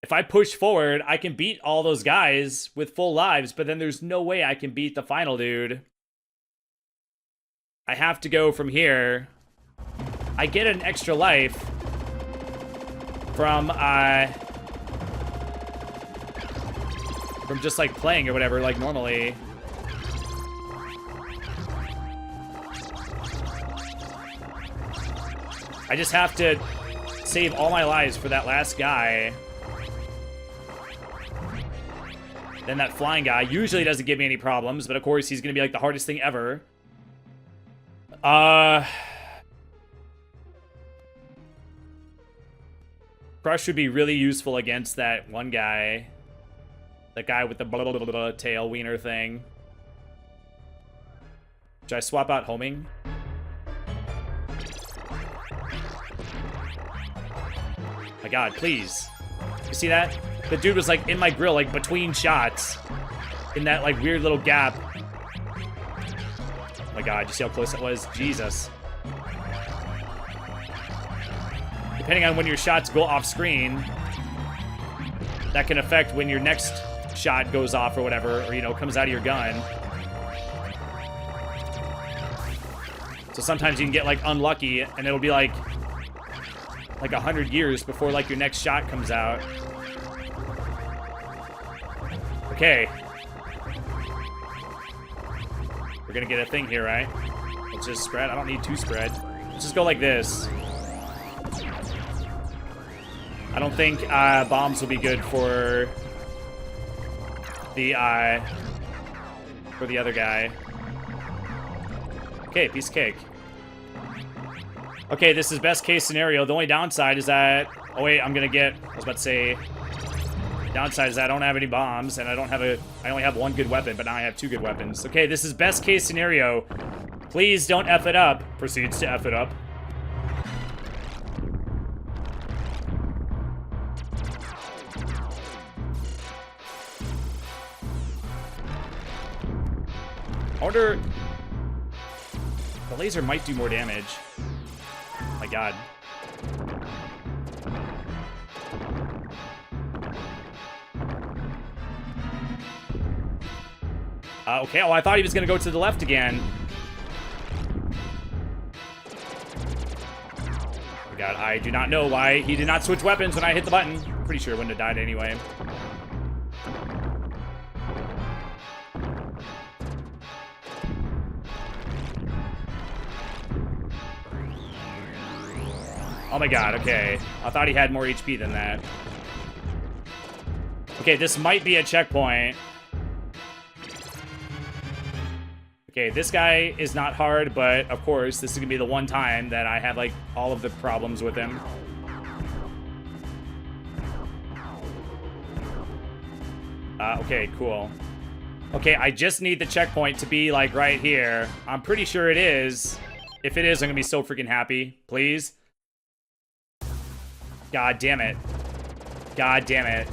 S1: If I push forward, I can beat all those guys with full lives, but then there's no way I can beat the final dude. I have to go from here. I get an extra life from just like playing or whatever, like normally. I just have to save all my lives for that last guy. Then that flying guy usually doesn't give me any problems, but of course he's gonna be like the hardest thing ever. Crush would be really useful against that one guy. That guy with the blah, blah, blah, blah, tail wiener thing. Should I swap out homing? My god, please. You see that? The dude was like in my grill, like between shots. In that like weird little gap. Oh my god, you see how close that was? Jesus. Depending on when your shots go off screen, that can affect when your next shot goes off or whatever, or, you know, comes out of your gun. So sometimes you can get, like, unlucky, and it'll be, like 100 years before, like, your next shot comes out. Okay. We're gonna get a thing here, right? Let's just spread. I don't need 2 spread. Let's just go like this. I don't think bombs will be good for the other guy. Okay, piece of cake. Okay, this is best case scenario. The only downside is that... Oh, wait, I'm gonna get... I was about to say... Downside is that I don't have any bombs, and I only have one good weapon, but now I have 2 good weapons. Okay, this is best case scenario. Please don't F it up. Proceeds to F it up. I wonder... The laser might do more damage. Oh my god. Okay, oh, I thought he was gonna go to the left again. Oh god, I do not know why he did not switch weapons when I hit the button. Pretty sure it wouldn't have died anyway. Oh my god, okay. I thought he had more HP than that. Okay, this might be a checkpoint. Okay, this guy is not hard, but of course, this is gonna be the one time that I have, like, all of the problems with him. Okay, cool. Okay, I just need the checkpoint to be, like, right here. I'm pretty sure it is. If it is, I'm gonna be so freaking happy. Please. God damn it. God damn it.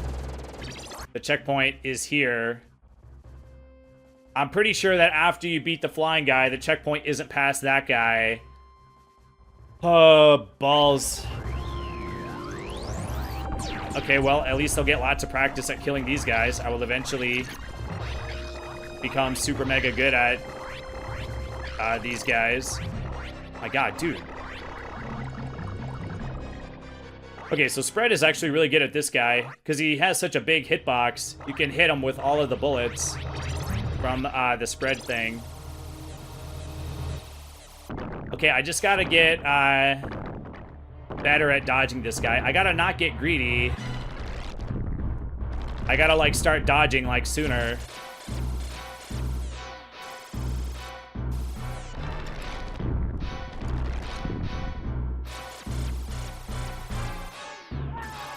S1: The checkpoint is here. I'm pretty sure that after you beat the flying guy, the checkpoint isn't past that guy. Oh, balls. Okay, well, at least I'll get lots of practice at killing these guys. I will eventually become super mega good at these guys. My god, dude. Okay, so Spread is actually really good at this guy, because he has such a big hitbox. You can hit him with all of the bullets from the Spread thing. Okay, I just gotta get better at dodging this guy. I gotta not get greedy. I gotta, like, start dodging, like, sooner.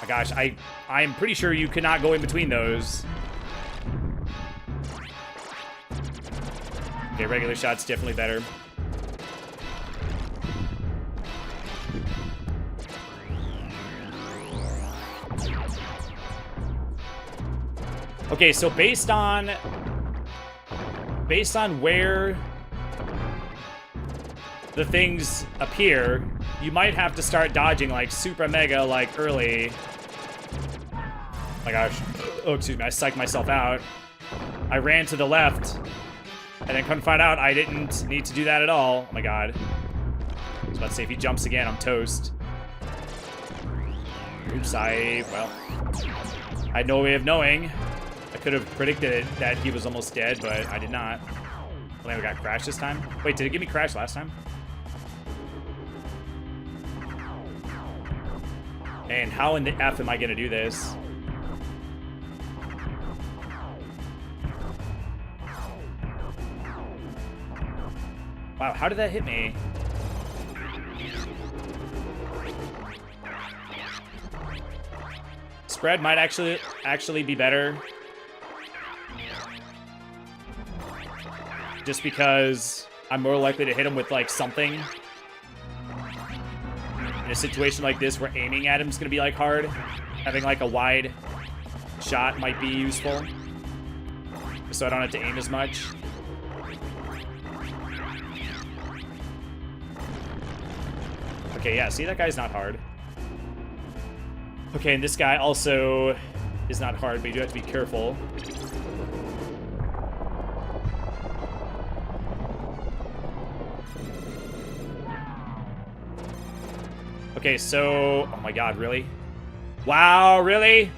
S1: Gosh, I'm pretty sure you cannot go in between those. Okay, regular shot's definitely better. Okay, so based on where the things appear, you might have to start dodging, like, super mega, like, early. Oh my gosh. Oh, excuse me, I psyched myself out. I ran to the left, and then couldn't find out I didn't need to do that at all. Oh my god. I was about to say, if he jumps again, I'm toast. Oops, well, I had no way of knowing. I could have predicted it, that he was almost dead, but I did not. I think we got Crash this time. Wait, did it give me Crash last time? And how in the F am I gonna do this? Wow, how did that hit me? Spread might actually be better. Just because I'm more likely to hit him with, like, something. In a situation like this where aiming at him is going to be, like, hard, having, like, a wide shot might be useful. So I don't have to aim as much. Okay, yeah, see, that guy's not hard. Okay, and this guy also is not hard, but you do have to be careful. Okay, so... Oh my god, really? Wow, really?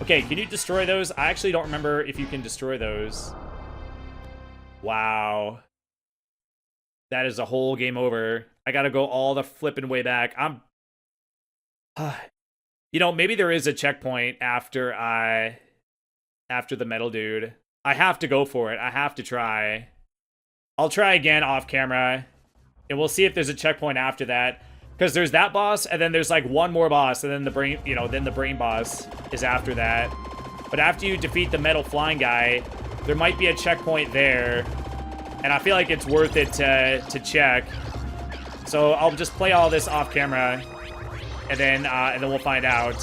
S1: Okay, can you destroy those? I actually don't remember if you can destroy those. Wow. That is a whole game over. I gotta go all the flipping way back. You know, maybe there is a checkpoint after the metal dude. I have to go for it. I have to try. I'll try again off camera, and we'll see if there's a checkpoint after that. Because there's that boss, and then there's like one more boss, and then the brain, then the brain boss is after that. But after you defeat the metal flying guy, there might be a checkpoint there, and I feel like it's worth it to check. So I'll just play all this off camera, and then we'll find out.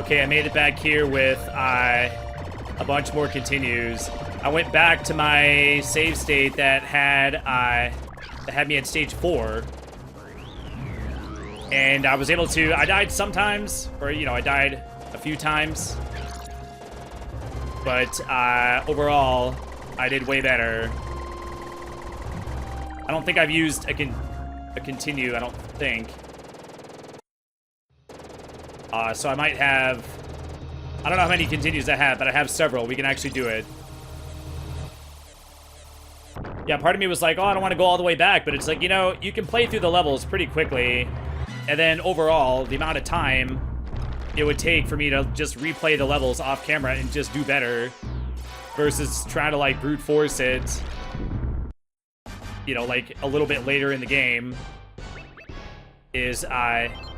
S1: Okay, I made it back here with a bunch more continues. I went back to my save state that had me at stage 4. And I was able to, I died sometimes, or, you know, I died a few times. But overall, I did way better. I don't think I've used a continue, I don't think. So I might have, I don't know how many continues I have, but I have several. We can actually do it. Yeah, part of me was like, oh, I don't want to go all the way back, but it's like, you know, you can play through the levels pretty quickly. And then overall, the amount of time it would take for me to just replay the levels off camera and just do better versus trying to, like, brute force it, you know, like, a little bit later in the game is,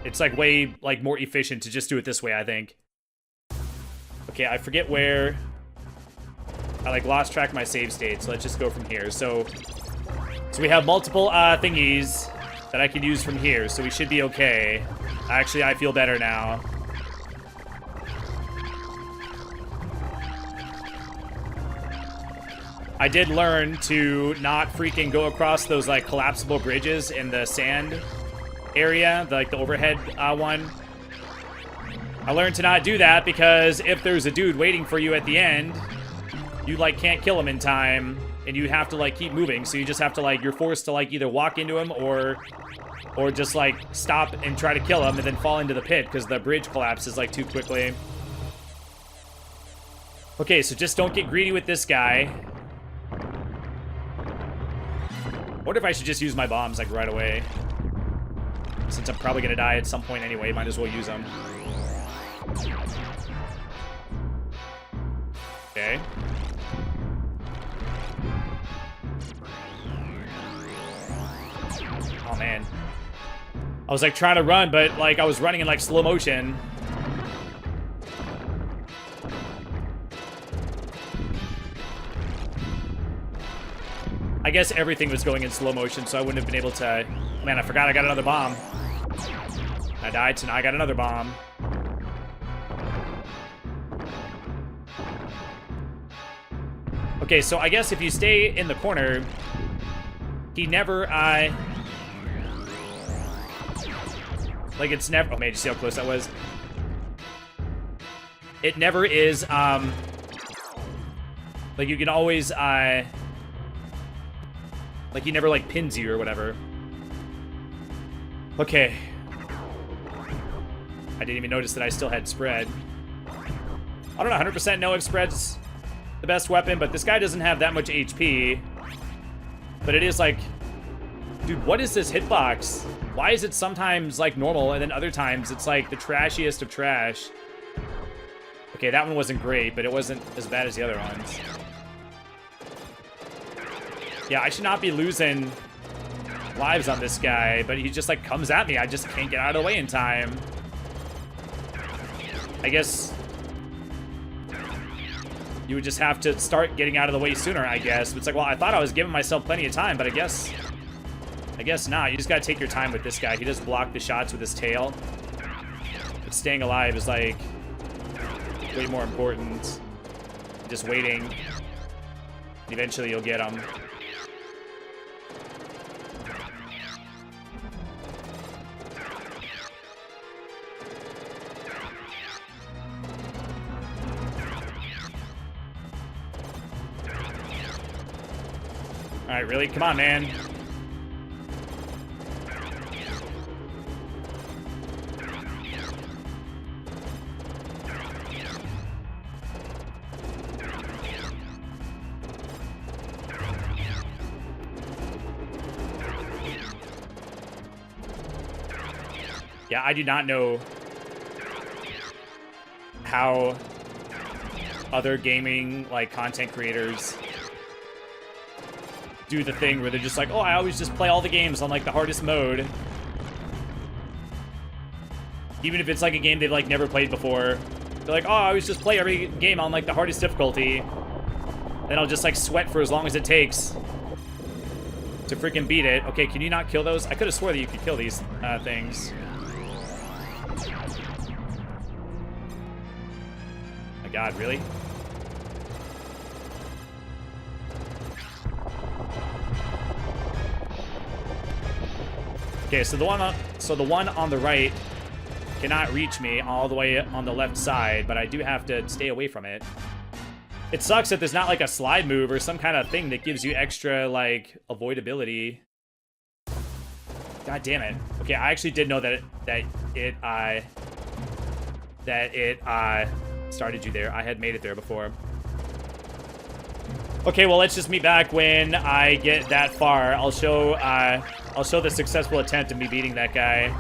S1: it's, like, way, like, more efficient to just do it this way, I think. Okay, I forget where... I, like, lost track of my save state, so let's just go from here. So we have multiple thingies that I can use from here, so we should be okay. Actually, I feel better now. I did learn to not freaking go across those, like, collapsible bridges in the sand area, like the overhead one. I learned to not do that because if there's a dude waiting for you at the end, you, like, can't kill him in time, and you have to, like, keep moving, so you just have to, like, you're forced to, like, either walk into him or just, like, stop and try to kill him and then fall into the pit because the bridge collapses, like, too quickly. Okay, so just don't get greedy with this guy. I wonder if I should just use my bombs, like, right away. Since I'm probably gonna die at some point anyway, might as well use them. Okay. Oh, man. I was, like, trying to run, but, like, I was running in, like, slow motion. I guess everything was going in slow motion, so I wouldn't have been able to... Man, I forgot I got another bomb. I died, so now I got another bomb. Okay, so I guess if you stay in the corner, he never, like, it's never... Oh, man, did you see how close that was? It never is, like, you can always, like, he never, like, pins you or whatever. Okay. I didn't even notice that I still had spread. I don't 100% know if spread's the best weapon, but this guy doesn't have that much HP. But it is, like... Dude, what is this hitbox? Why is it sometimes, like, normal, and then other times it's, like, the trashiest of trash? Okay, that one wasn't great, but it wasn't as bad as the other ones. Yeah, I should not be losing lives on this guy, but he just, like, comes at me. I just can't get out of the way in time. I guess you would just have to start getting out of the way sooner, I guess. But it's like, well, I thought I was giving myself plenty of time, but I guess not. You just gotta take your time with this guy. He does block the shots with his tail. But staying alive is, like, way more important. Just waiting. Eventually you'll get him. Alright, really? Come on, man. Yeah, I do not know how other gaming, like, content creators do the thing where they're just like, oh, I always just play all the games on, like, the hardest mode. Even if it's, like, a game they've, like, never played before. They're like, oh, I always just play every game on, like, the hardest difficulty. Then I'll just, like, sweat for as long as it takes to freaking beat it. Okay, can you not kill those? I could have swore that you could kill these things. my god, really? Okay, so the one on the right cannot reach me all the way on the left side, but I do have to stay away from it. It sucks that there's not like a slide move or some kind of thing that gives you extra like avoidability. God damn it. Okay, I actually did know that it started you there. I had made it there before. Okay, well, let's just meet back when I get that far. I'll show the successful attempt of me beating that guy.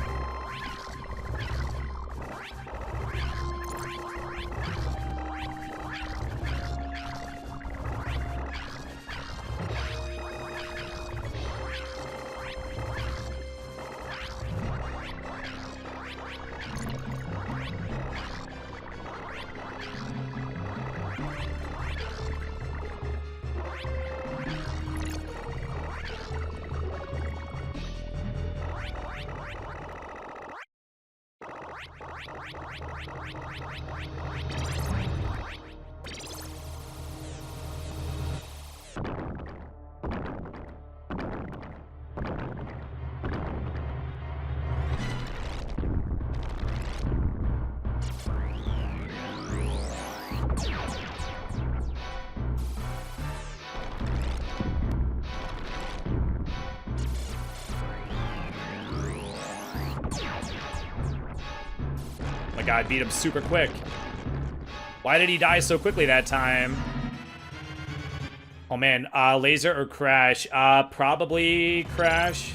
S1: Oh my god, beat him super quick. Why did he die so quickly that time? Oh man, laser or crash? Probably crash.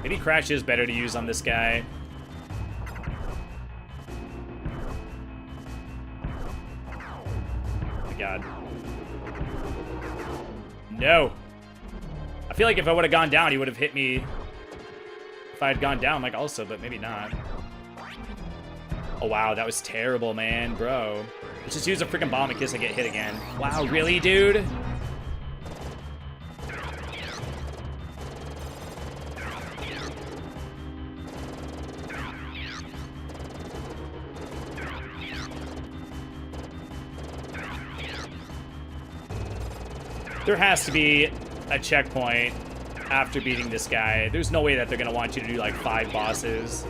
S1: Maybe crash is better to use on this guy. Oh my god. No. I feel like if I would have gone down, he would have hit me if I had gone down, like, also, but maybe not. Oh, wow, that was terrible, man, bro. Let's just use a freaking bomb in case I get hit again. Wow, really, dude? There has to be a checkpoint after beating this guy. There's no way that they're going to want you to do like 5 bosses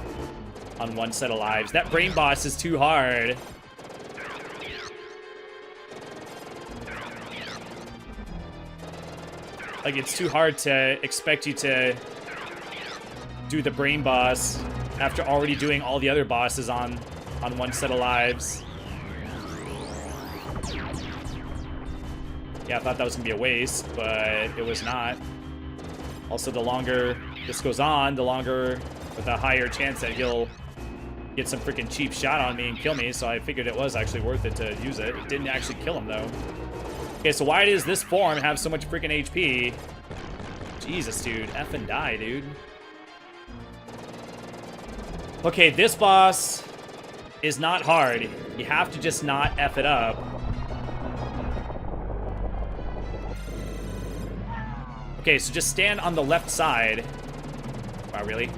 S1: on one set of lives. That brain boss is too hard. Like, it's too hard to expect you to do the brain boss after already doing all the other bosses on one set of lives. Yeah, I thought that was gonna be a waste, but it was not. Also, the longer this goes on, the longer, with a higher chance that he'll get some freaking cheap shot on me and kill me, so I figured it was actually worth it to use it. It didn't actually kill him, though. Okay, so why does this form have so much freaking HP? Jesus, dude. Effing die, dude. Okay, this boss is not hard. You have to just not F it up. Okay, so just stand on the left side. Wow, really?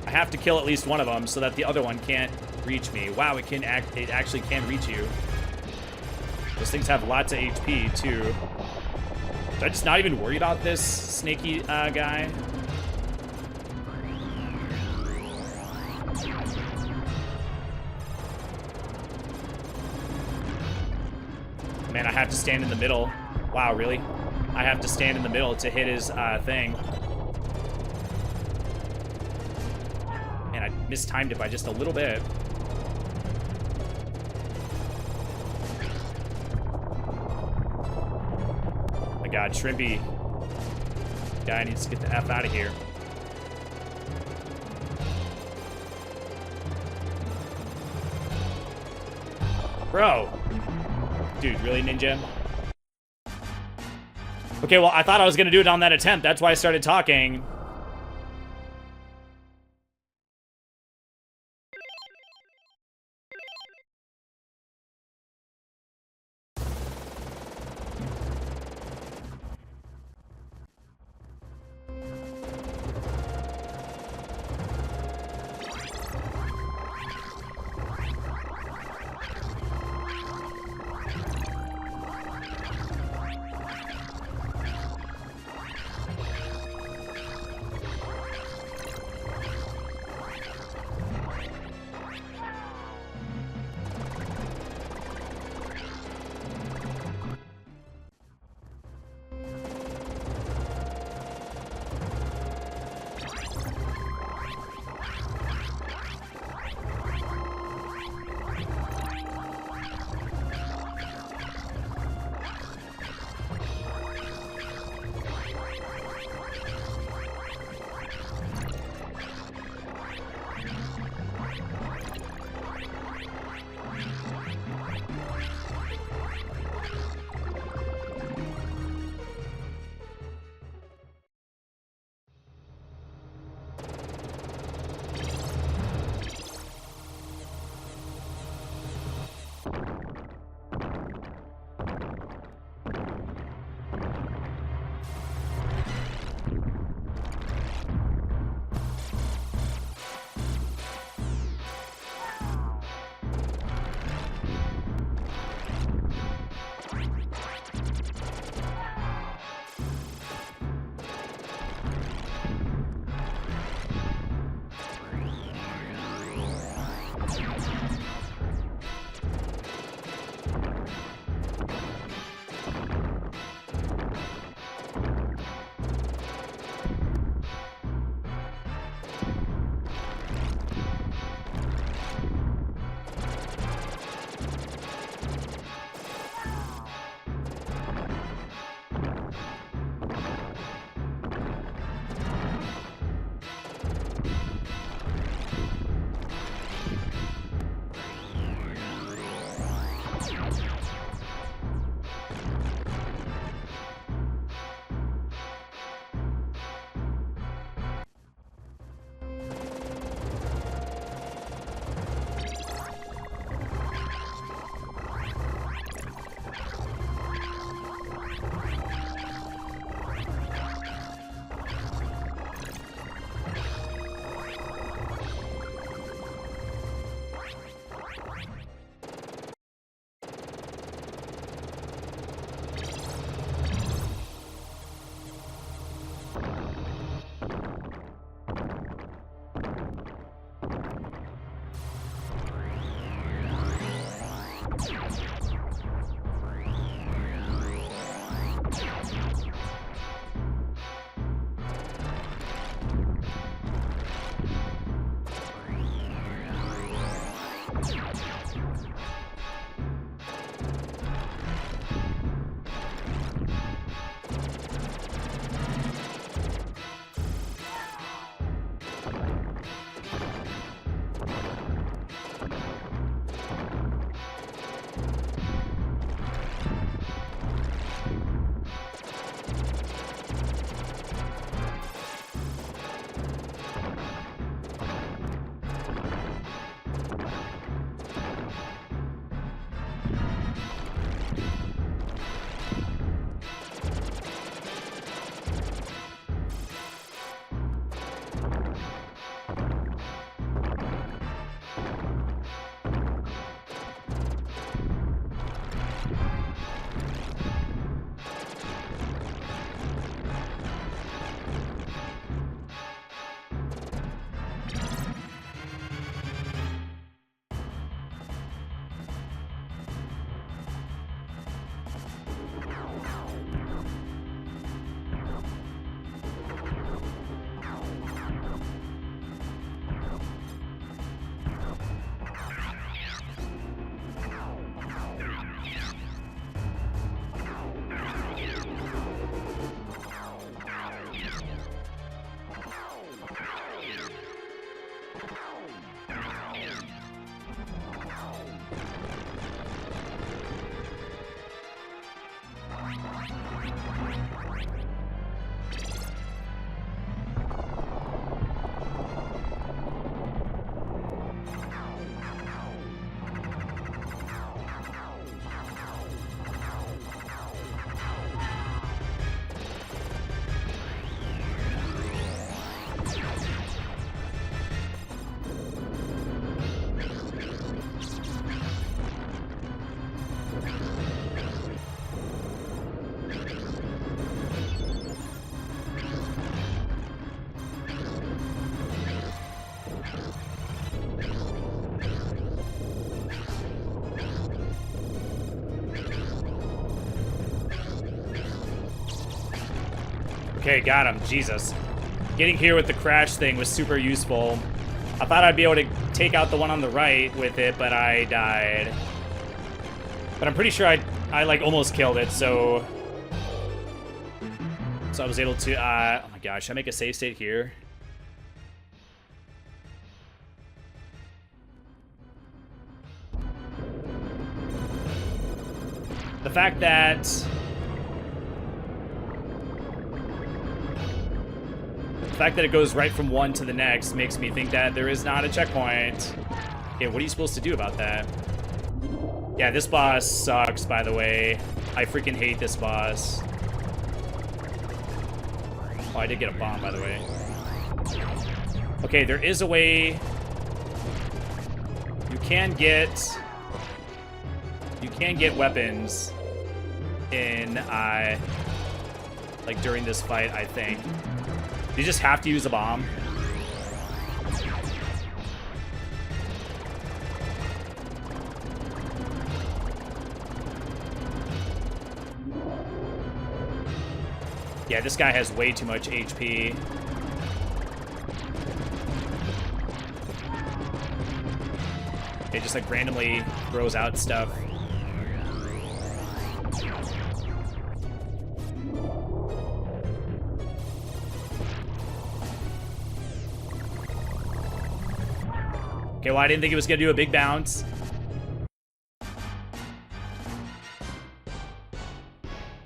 S1: I have to kill at least one of them so that the other one can't reach me. Wow, it actually can reach you. Those things have lots of HP, too. Should I just not even worry about this snaky guy? Man, I have to stand in the middle. Wow, really? I have to stand in the middle to hit his thing. Man, I mistimed it by just a little bit. Oh my god, Shrimpy. Guy needs to get the F out of here. Bro. Dude, really, Ninja? Okay, well, I thought I was going to do it on that attempt. That's why I started talking. Okay, got him. Jesus. Getting here with the crash thing was super useful. I thought I'd be able to take out the one on the right with it, but I died. But I'm pretty sure I like almost killed it, so I was able to, oh my gosh, should I make a save state here? The fact that it goes right from one to the next makes me think that there is not a checkpoint. Okay, what are you supposed to do about that? Yeah, this boss sucks, by the way. I freaking hate this boss. Oh, I did get a bomb, by the way. Okay, there is a way. You can get weapons in like during this fight, I think. You just have to use a bomb. Yeah, this guy has way too much HP. It just like randomly throws out stuff. Okay, well, I didn't think it was gonna do a big bounce.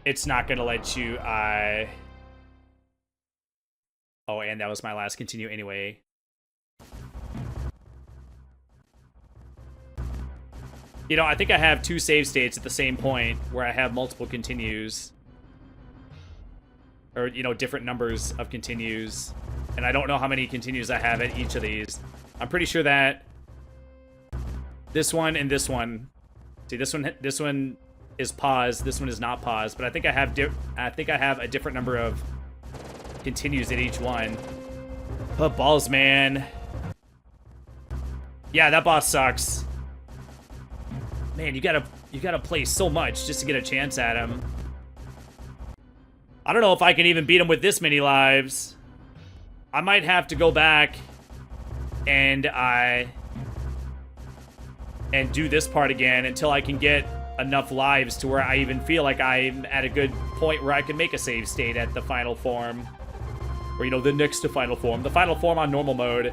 S1: It's not gonna let you, Oh, and that was my last continue anyway. You know, I think I have 2 save states at the same point where I have multiple continues. Or, you know, different numbers of continues. And I don't know how many continues I have at each of these. I'm pretty sure that this one and this one. See, this one is paused. This one is not paused. But I think I have a different number of continues at each one. But balls, man. Yeah, that boss sucks. Man, you gotta play so much just to get a chance at him. I don't know if I can even beat him with this many lives. I might have to go back and do this part again until I can get enough lives to where I even feel like I'm at a good point where I can make a save state at the final form. Or, you know, the next to final form. The final form on normal mode.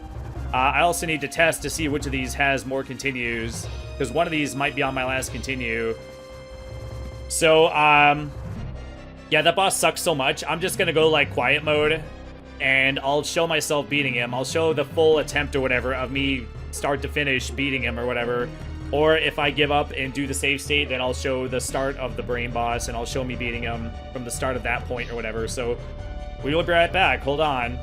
S1: I also need to test to see which of these has more continues. Because one of these might be on my last continue. So, yeah, that boss sucks so much. I'm just gonna go, like, quiet mode. And I'll show myself beating him. I'll show the full attempt or whatever of me start to finish beating him or whatever. Or if I give up and do the save state, then I'll show the start of the brain boss. And I'll show me beating him from the start of that point or whatever. So, we will be right back. Hold on.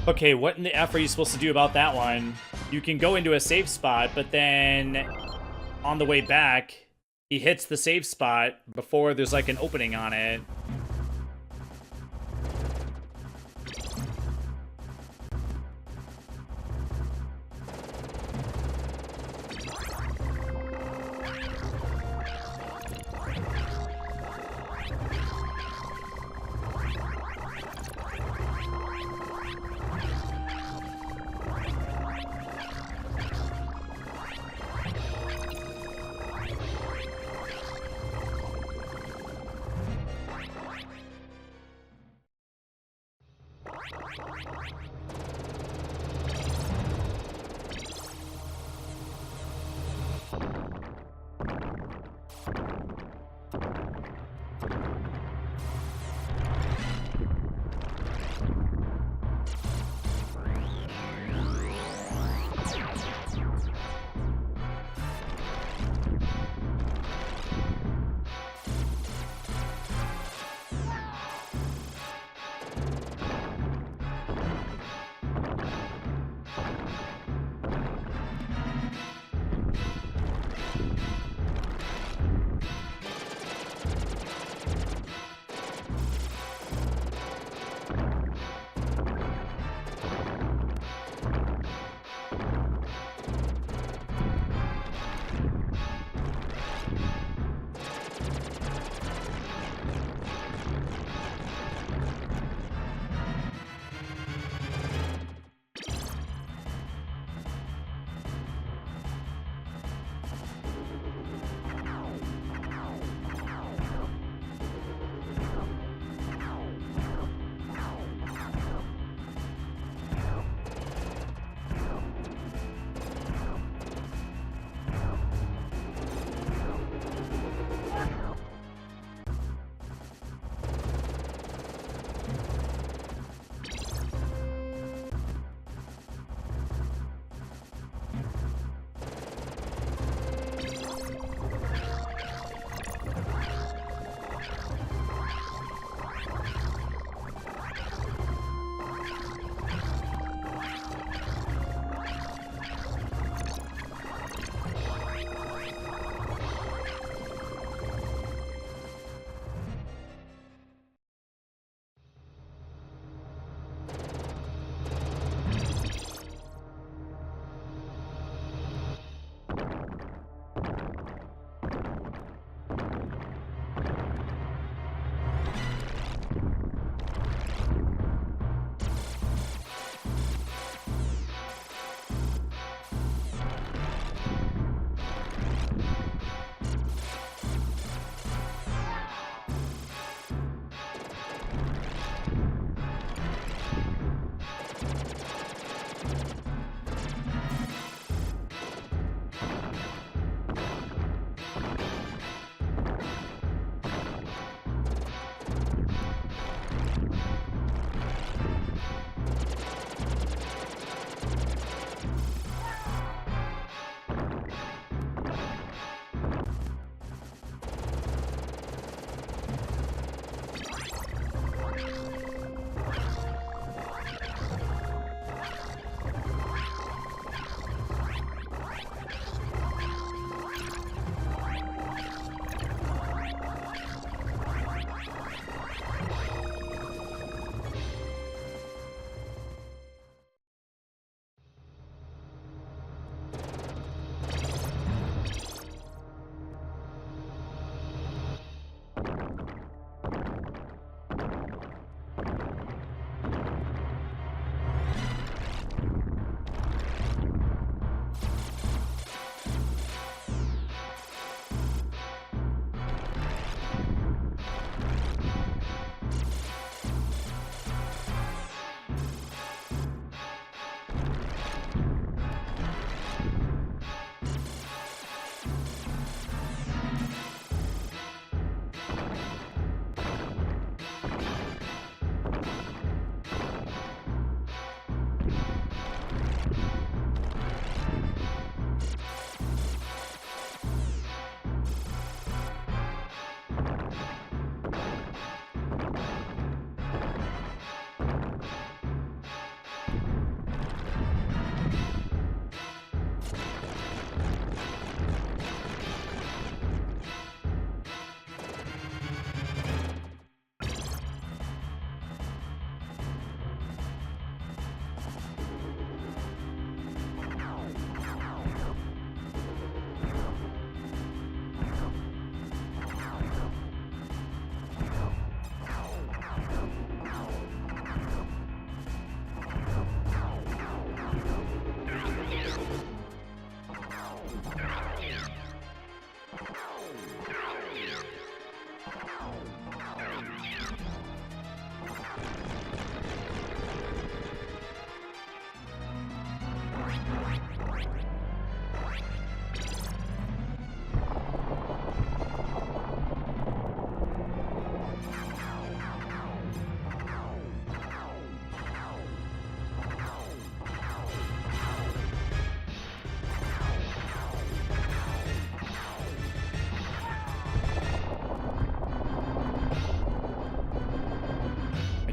S1: Okay, what in the F are you supposed to do about that one? You can go into a safe spot, but then on the way back, he hits the safe spot before there's like an opening on it.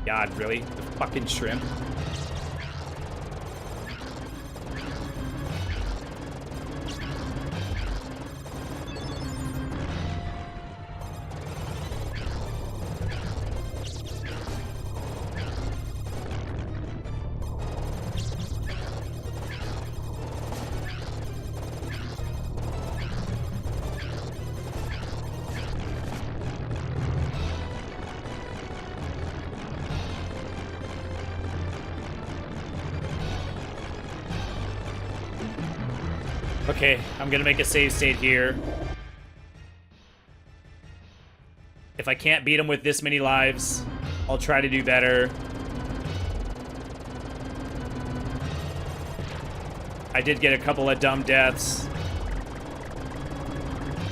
S1: God, really? The fucking shrimp. Okay, I'm gonna make a save state here. If I can't beat him with this many lives, I'll try to do better. I did get a couple of dumb deaths.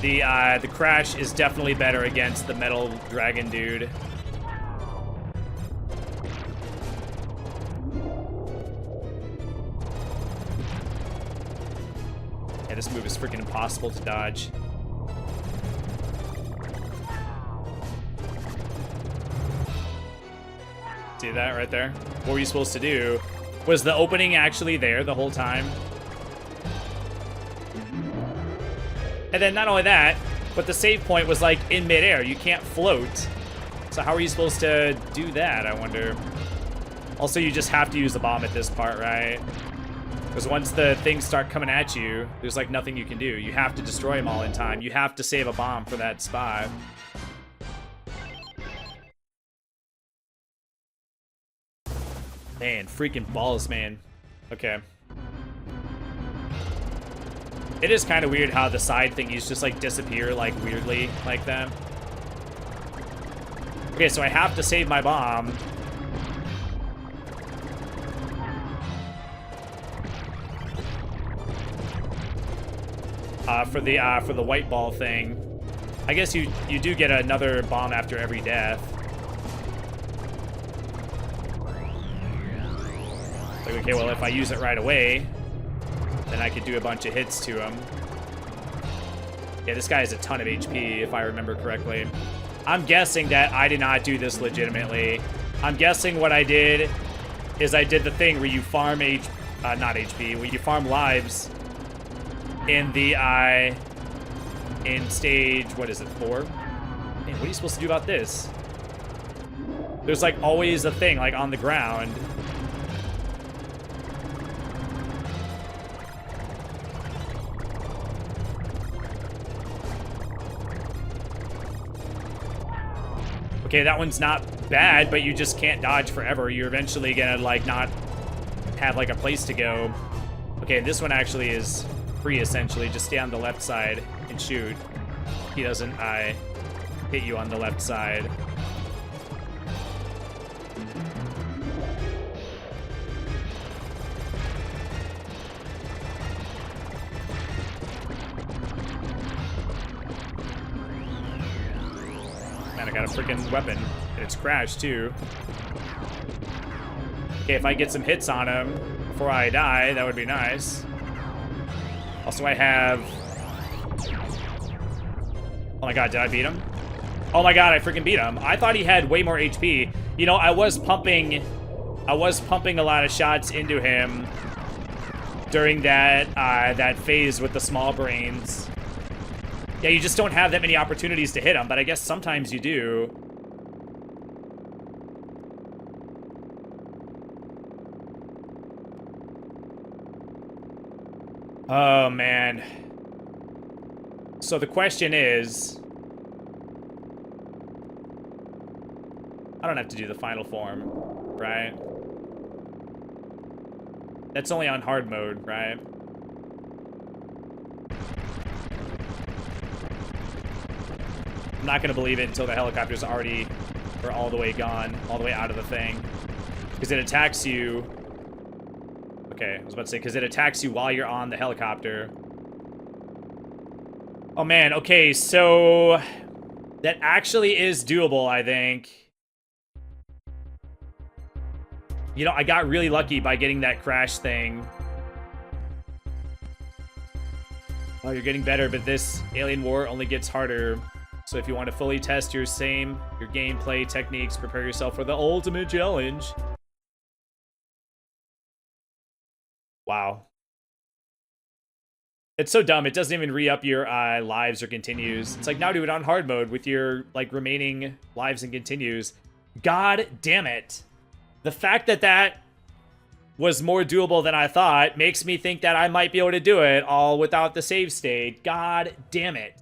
S1: The crash is definitely better against the metal dragon dude. Yeah, this move is freaking impossible to dodge. See that right there? What were you supposed to do? Was the opening actually there the whole time? And then not only that, but the save point was like in midair. You can't float. So how are you supposed to do that, I wonder? Also, you just have to use the bomb at this part, right? Because once the things start coming at you, there's like nothing you can do. You have to destroy them all in time. You have to save a bomb for that spot. Man, freaking balls, man. Okay. It is kind of weird how the side thingies just like disappear like weirdly like that. Okay, so I have to save my bomb. For the white ball thing. I guess you do get another bomb after every death. Like, okay, well, if I use it right away, then I could do a bunch of hits to him. Yeah, this guy has a ton of HP, if I remember correctly. I'm guessing that I did not do this legitimately. I'm guessing what I did is I did the thing where you farm not HP, where you farm lives in the in stage, what is it, 4? Man, what are you supposed to do about this? There's like always a thing like on the ground. Okay, that one's not bad, but you just can't dodge forever. You're eventually gonna like not have like a place to go. Okay, this one actually is free essentially. Just stay on the left side and shoot. He doesn't hit you on the left side. Man, I got a freaking weapon and it's crashed too. Okay, if I get some hits on him before I die, that would be nice. Also, I have... Oh my god, did I beat him? Oh my god, I freaking beat him. I thought he had way more HP. You know, I was pumping a lot of shots into him during that that phase with the small brains. Yeah, you just don't have that many opportunities to hit him, but I guess sometimes you do. Oh, man. So the question is... I don't have to do the final form, right? That's only on hard mode, right? I'm not gonna believe it until the helicopter's already... or all the way gone, all the way out of the thing. Because it attacks you... Okay, I was about to say, because it attacks you while you're on the helicopter. Oh, man, okay, so... that actually is doable, I think. You know, I got really lucky by getting that crash thing. Oh, you're getting better, but this Alien War only gets harder. So if you want to fully test your gameplay techniques, prepare yourself for the ultimate challenge. Wow. It's so dumb. It doesn't even re-up your lives or continues. It's like, now do it on hard mode with your like remaining lives and continues. God damn it. The fact that that was more doable than I thought makes me think that I might be able to do it all without the save state. God damn it.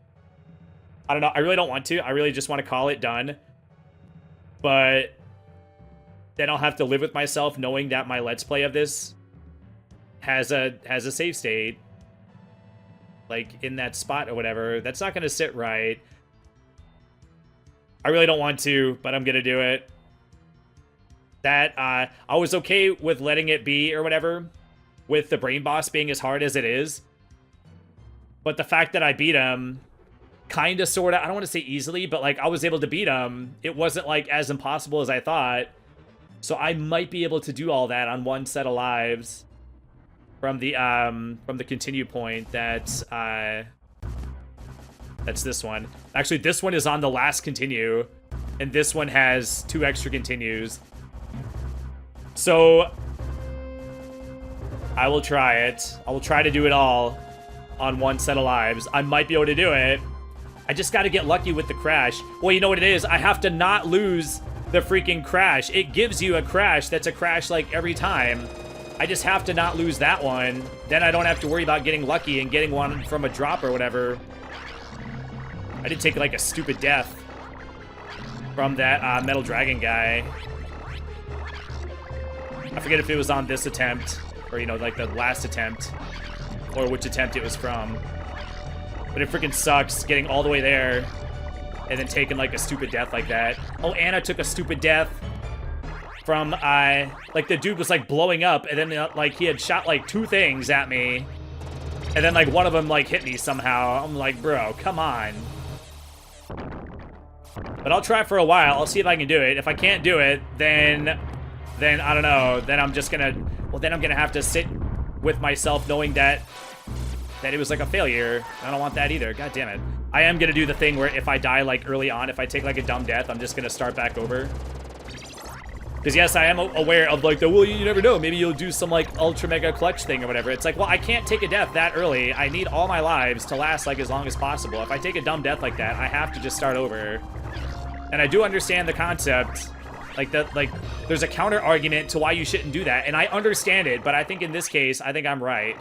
S1: I don't know. I really don't want to. I really just want to call it done. But then I'll have to live with myself knowing that my Let's Play of this has a save state. Like, in that spot or whatever. That's not going to sit right. I really don't want to, but I'm going to do it. That, I was okay with letting it be or whatever, with the brain boss being as hard as it is. But the fact that I beat him, kind of, sort of, I don't want to say easily, but, like, I was able to beat him. It wasn't, like, as impossible as I thought. So I might be able to do all that on one set of lives. From the continue point, that's this one. Actually, this one is on the last continue, and this one has 2 extra continues. So I will try it. I will try to do it all on one set of lives. I might be able to do it. I just got to get lucky with the crash. Well, you know what it is? I have to not lose the freaking crash. It gives you a crash that's a crash like every time. I just have to not lose that one. Then I don't have to worry about getting lucky and getting one from a drop or whatever. I did take like a stupid death from that Metal Dragon guy. I forget if it was on this attempt or, you know, like the last attempt or which attempt it was from. But it freaking sucks getting all the way there and then taking like a stupid death like that. Oh, and I took a stupid death from, like, the dude was, like, blowing up, and then, like, he had shot, like, 2 things at me, and then, like, one of them, like, hit me somehow. I'm like, bro, come on. But I'll try for a while. I'll see if I can do it. If I can't do it, then, I don't know, then I'm just gonna, well, then I'm gonna have to sit with myself knowing that it was, like, a failure. I don't want that either. God damn it. I am gonna do the thing where if I die, like, early on, if I take, like, a dumb death, I'm just gonna start back over. Because, yes, I am aware of, like, well, you never know. Maybe you'll do some, like, ultra mega clutch thing or whatever. It's like, well, I can't take a death that early. I need all my lives to last, like, as long as possible. If I take a dumb death like that, I have to just start over. And I do understand the concept. Like, there's a counter argument to why you shouldn't do that. And I understand it, but I think in this case, I think I'm right.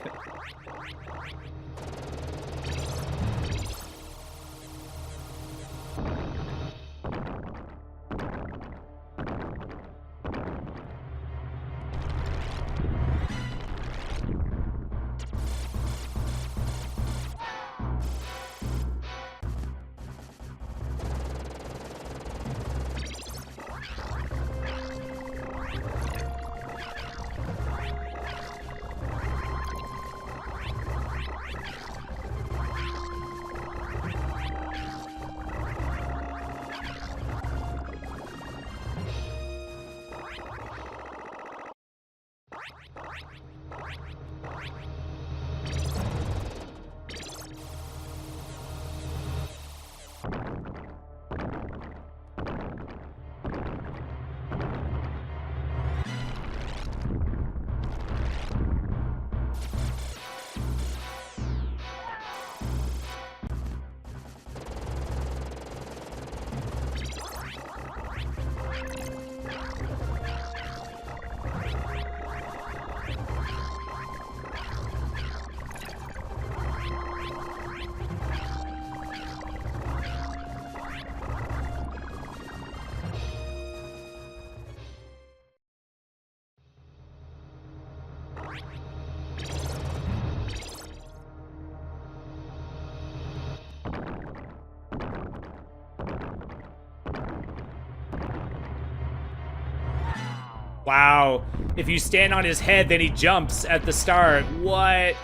S1: Wow. If you stand on his head, then he jumps at the start. What?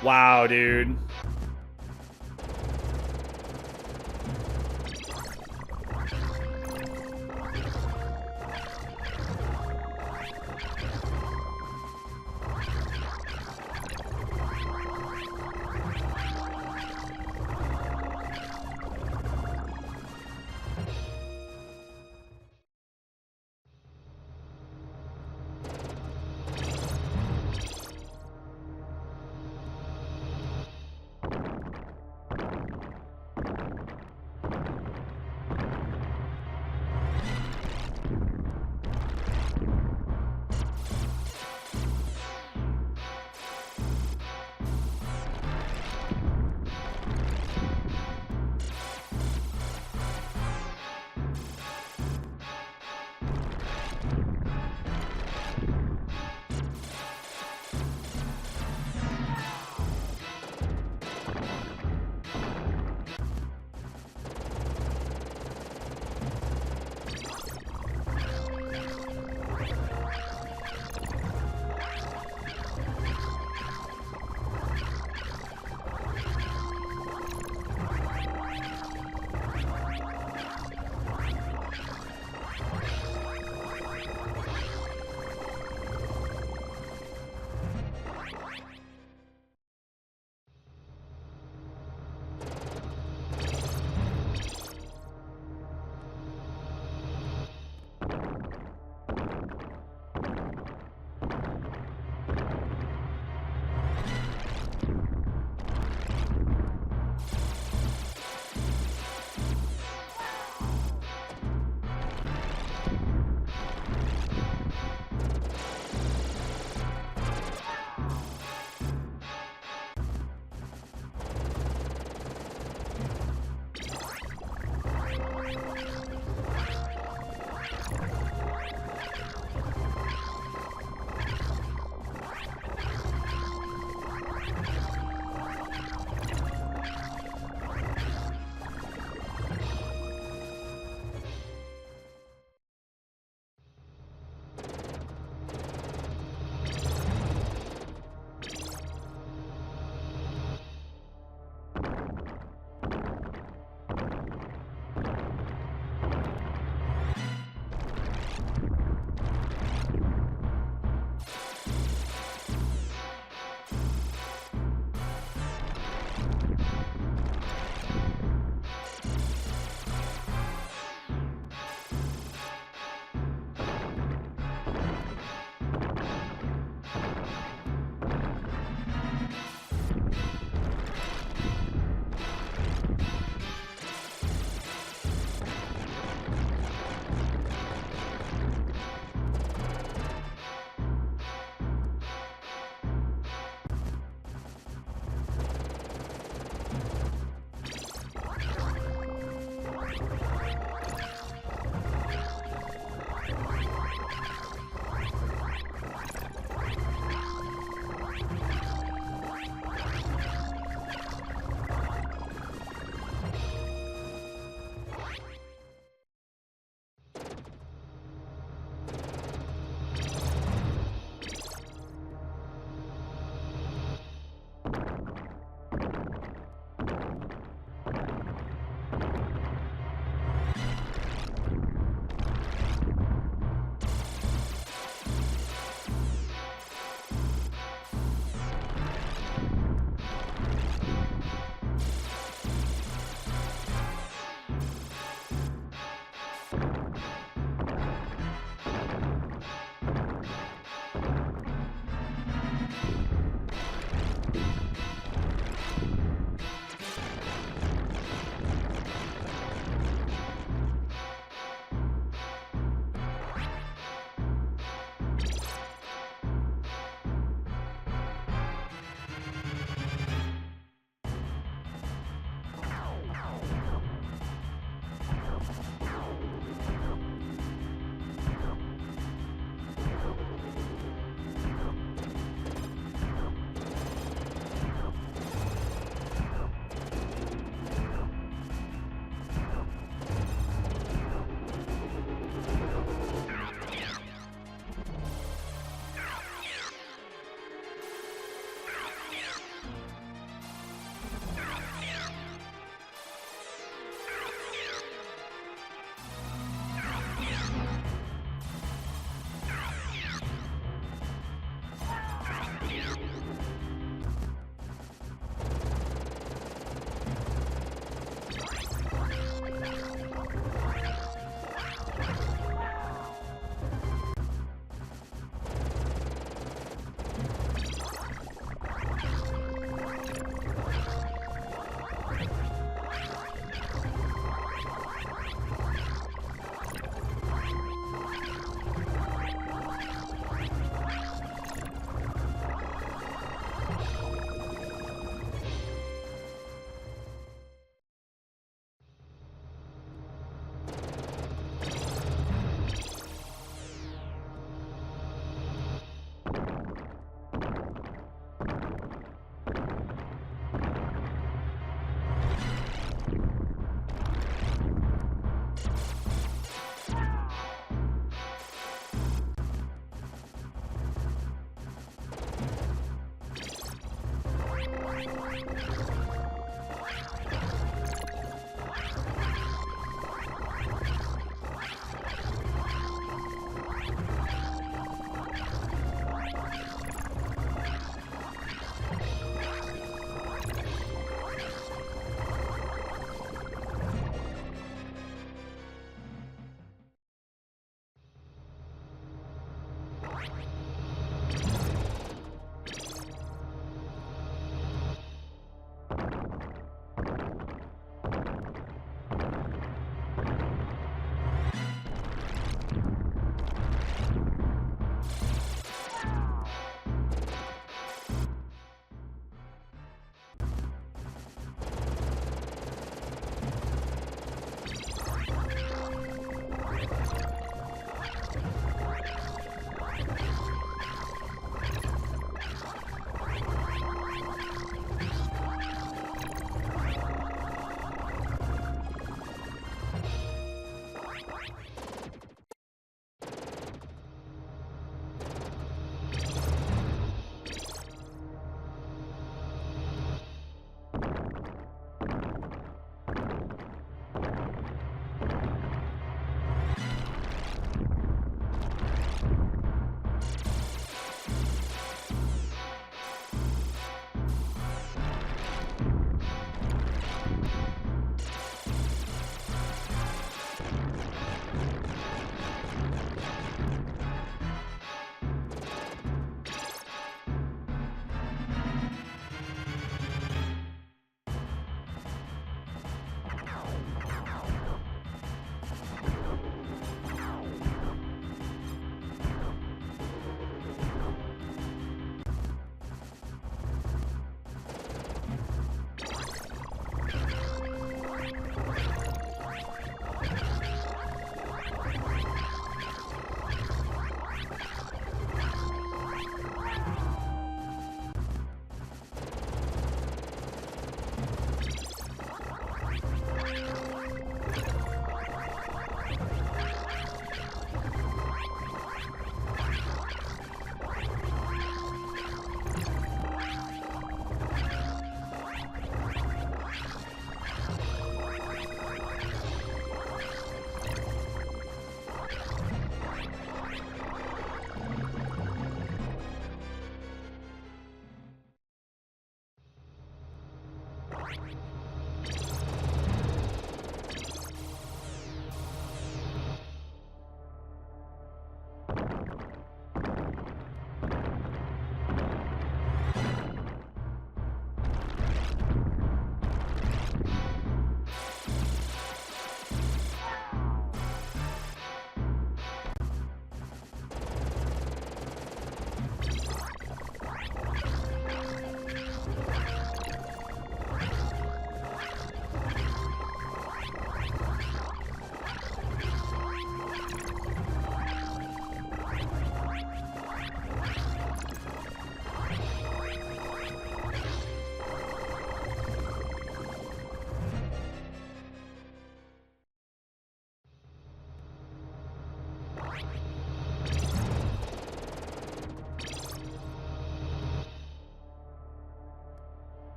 S1: Wow, dude.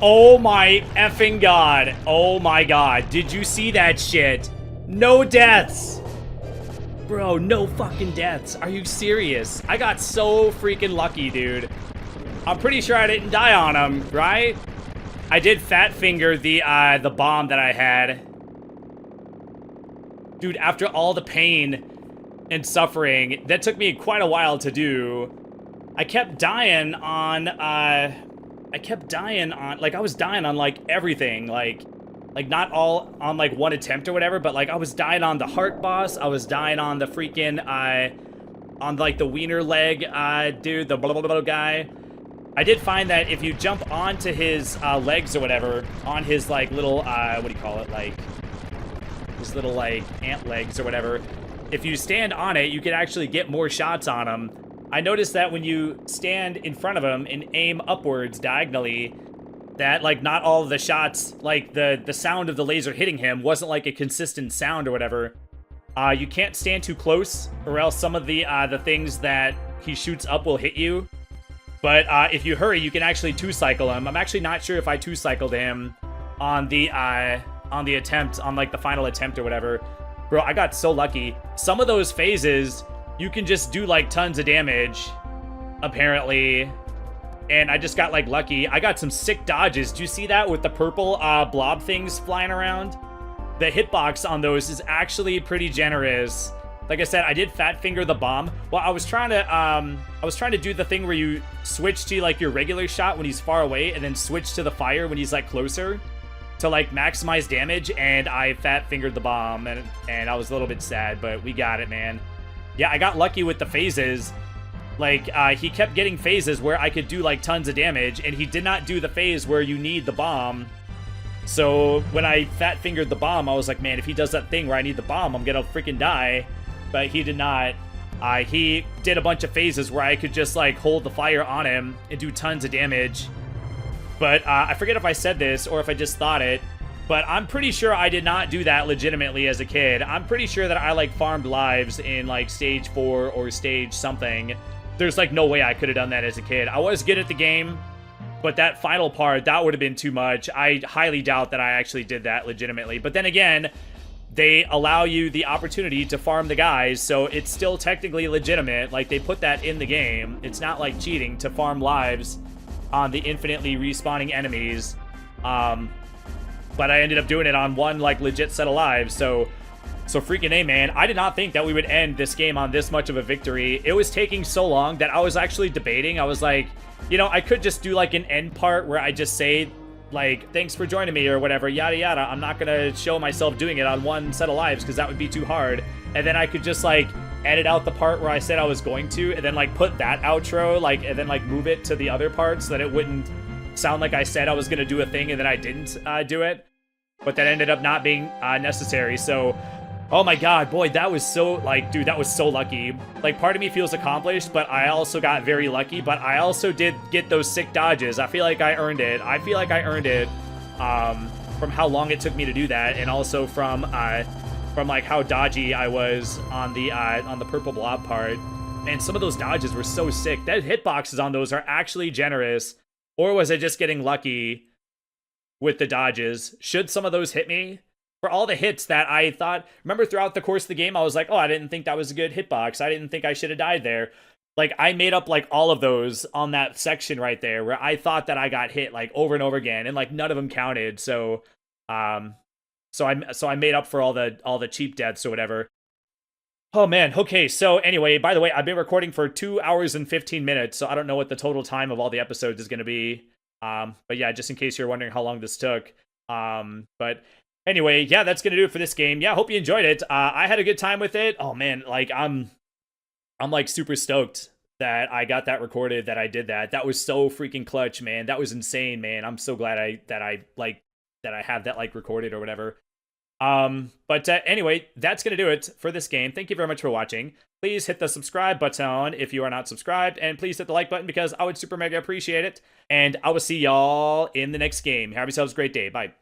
S1: Oh my effing god. Oh my god. Did you see that shit? No deaths. Bro, no fucking deaths. Are you serious? I got so freaking lucky, dude. I'm pretty sure I didn't die on him, right? I did fat finger the bomb that I had. Dude, after all the pain and suffering, that took me quite a while to do. I kept dying on, like, I was dying on, like, everything, like, not all on, like, one attempt or whatever, but, like, I was dying on the heart boss, I was dying on the freaking, on, like, the wiener leg, dude, the blah, blah, blah guy. I did find that if you jump onto his, legs or whatever, on his, like, little, what do you call it, like, his little, like, ant legs or whatever, if you stand on it, you can actually get more shots on him. I noticed that when you stand in front of him and aim upwards diagonally, that, like, not all of the shots, like, the sound of the laser hitting him wasn't, like, a consistent sound or whatever. You can't stand too close, or else some of the things that he shoots up will hit you. But if you hurry, you can actually two-cycle him. I'm actually not sure if I two-cycled him on the attempt, on, like, the final attempt or whatever. Bro, I got so lucky. Some of those phases, you can just do, like, tons of damage, apparently. And I just got, like, lucky. I got some sick dodges. Do you see that with the purple blob things flying around? The hitbox on those is actually pretty generous. Like I said, I did fat finger the bomb. Well, I was trying to do the thing where you switch to, like, your regular shot when he's far away and then switch to the fire when he's, like, closer to, like, maximize damage, and I fat fingered the bomb, and I was a little bit sad, but we got it, man. Yeah, I got lucky with the phases. Like, he kept getting phases where I could do, like, tons of damage, and he did not do the phase where you need the bomb. So when I fat fingered the bomb, I was like, man, if he does that thing where I need the bomb, I'm gonna freaking die. But he did not. He did a bunch of phases where I could just, like, hold the fire on him and do tons of damage. But I forget if I said this or if I just thought it, but I'm pretty sure I did not do that legitimately as a kid. I'm pretty sure that I, like, farmed lives in, like, stage 4 or stage something. There's, like, no way I could have done that as a kid. I was good at the game, but that final part, that would have been too much. I highly doubt that I actually did that legitimately. But then again, they allow you the opportunity to farm the guys, so it's still technically legitimate. Like, they put that in the game. It's not like cheating to farm lives on the infinitely respawning enemies. But I ended up doing it on one, like, legit set of lives, so freaking A, man. I did not think that we would end this game on this much of a victory. It was taking so long that I was actually debating. I was like, you know, I could just do, like, an end part where I just say, like, thanks for joining me or whatever, yada yada. I'm not gonna show myself doing it on one set of lives because that would be too hard. And then I could just, like, edit out the part where I said I was going to, and then, like, put that outro, like, and then, like, move it to the other part so that it wouldn't sound like I said I was gonna do a thing and then I didn't do it. But that ended up not being necessary. So, oh my god, boy, that was so, like, dude, that was so lucky. Like, part of me feels accomplished, but I also got very lucky, but I also did get those sick dodges. I feel like I earned it. I feel like I earned it from how long it took me to do that, and also from like, how dodgy I was on the purple blob part. And some of those dodges were so sick. That hitboxes on those are actually generous. Or was I just getting lucky with the dodges? Should some of those hit me? For all the hits that I thought, remember throughout the course of the game, I was like, oh, I didn't think that was a good hitbox. I didn't think I should have died there. Like, I made up, like, all of those on that section right there where I thought that I got hit, like, over and over again, and, like, none of them counted. So I made up for all the cheap deaths or whatever. Oh man, okay, so anyway, by the way, I've been recording for 2 hours and 15 minutes, so I don't know what the total time of all the episodes is going to be. But yeah, just in case you're wondering how long this took. But anyway, yeah, that's going to do it for this game. Yeah, hope you enjoyed it. I had a good time with it. Oh man, like, I'm like super stoked that I got that recorded, that I did that. That was so freaking clutch, man. That was insane, man. I'm so glad that I have that, like, recorded or whatever. But anyway, that's going to do it for this game. Thank you very much for watching. Please hit the subscribe button if you are not subscribed, and please hit the like button because I would super mega appreciate it. And I will see y'all in the next game. Have yourselves a great day. Bye.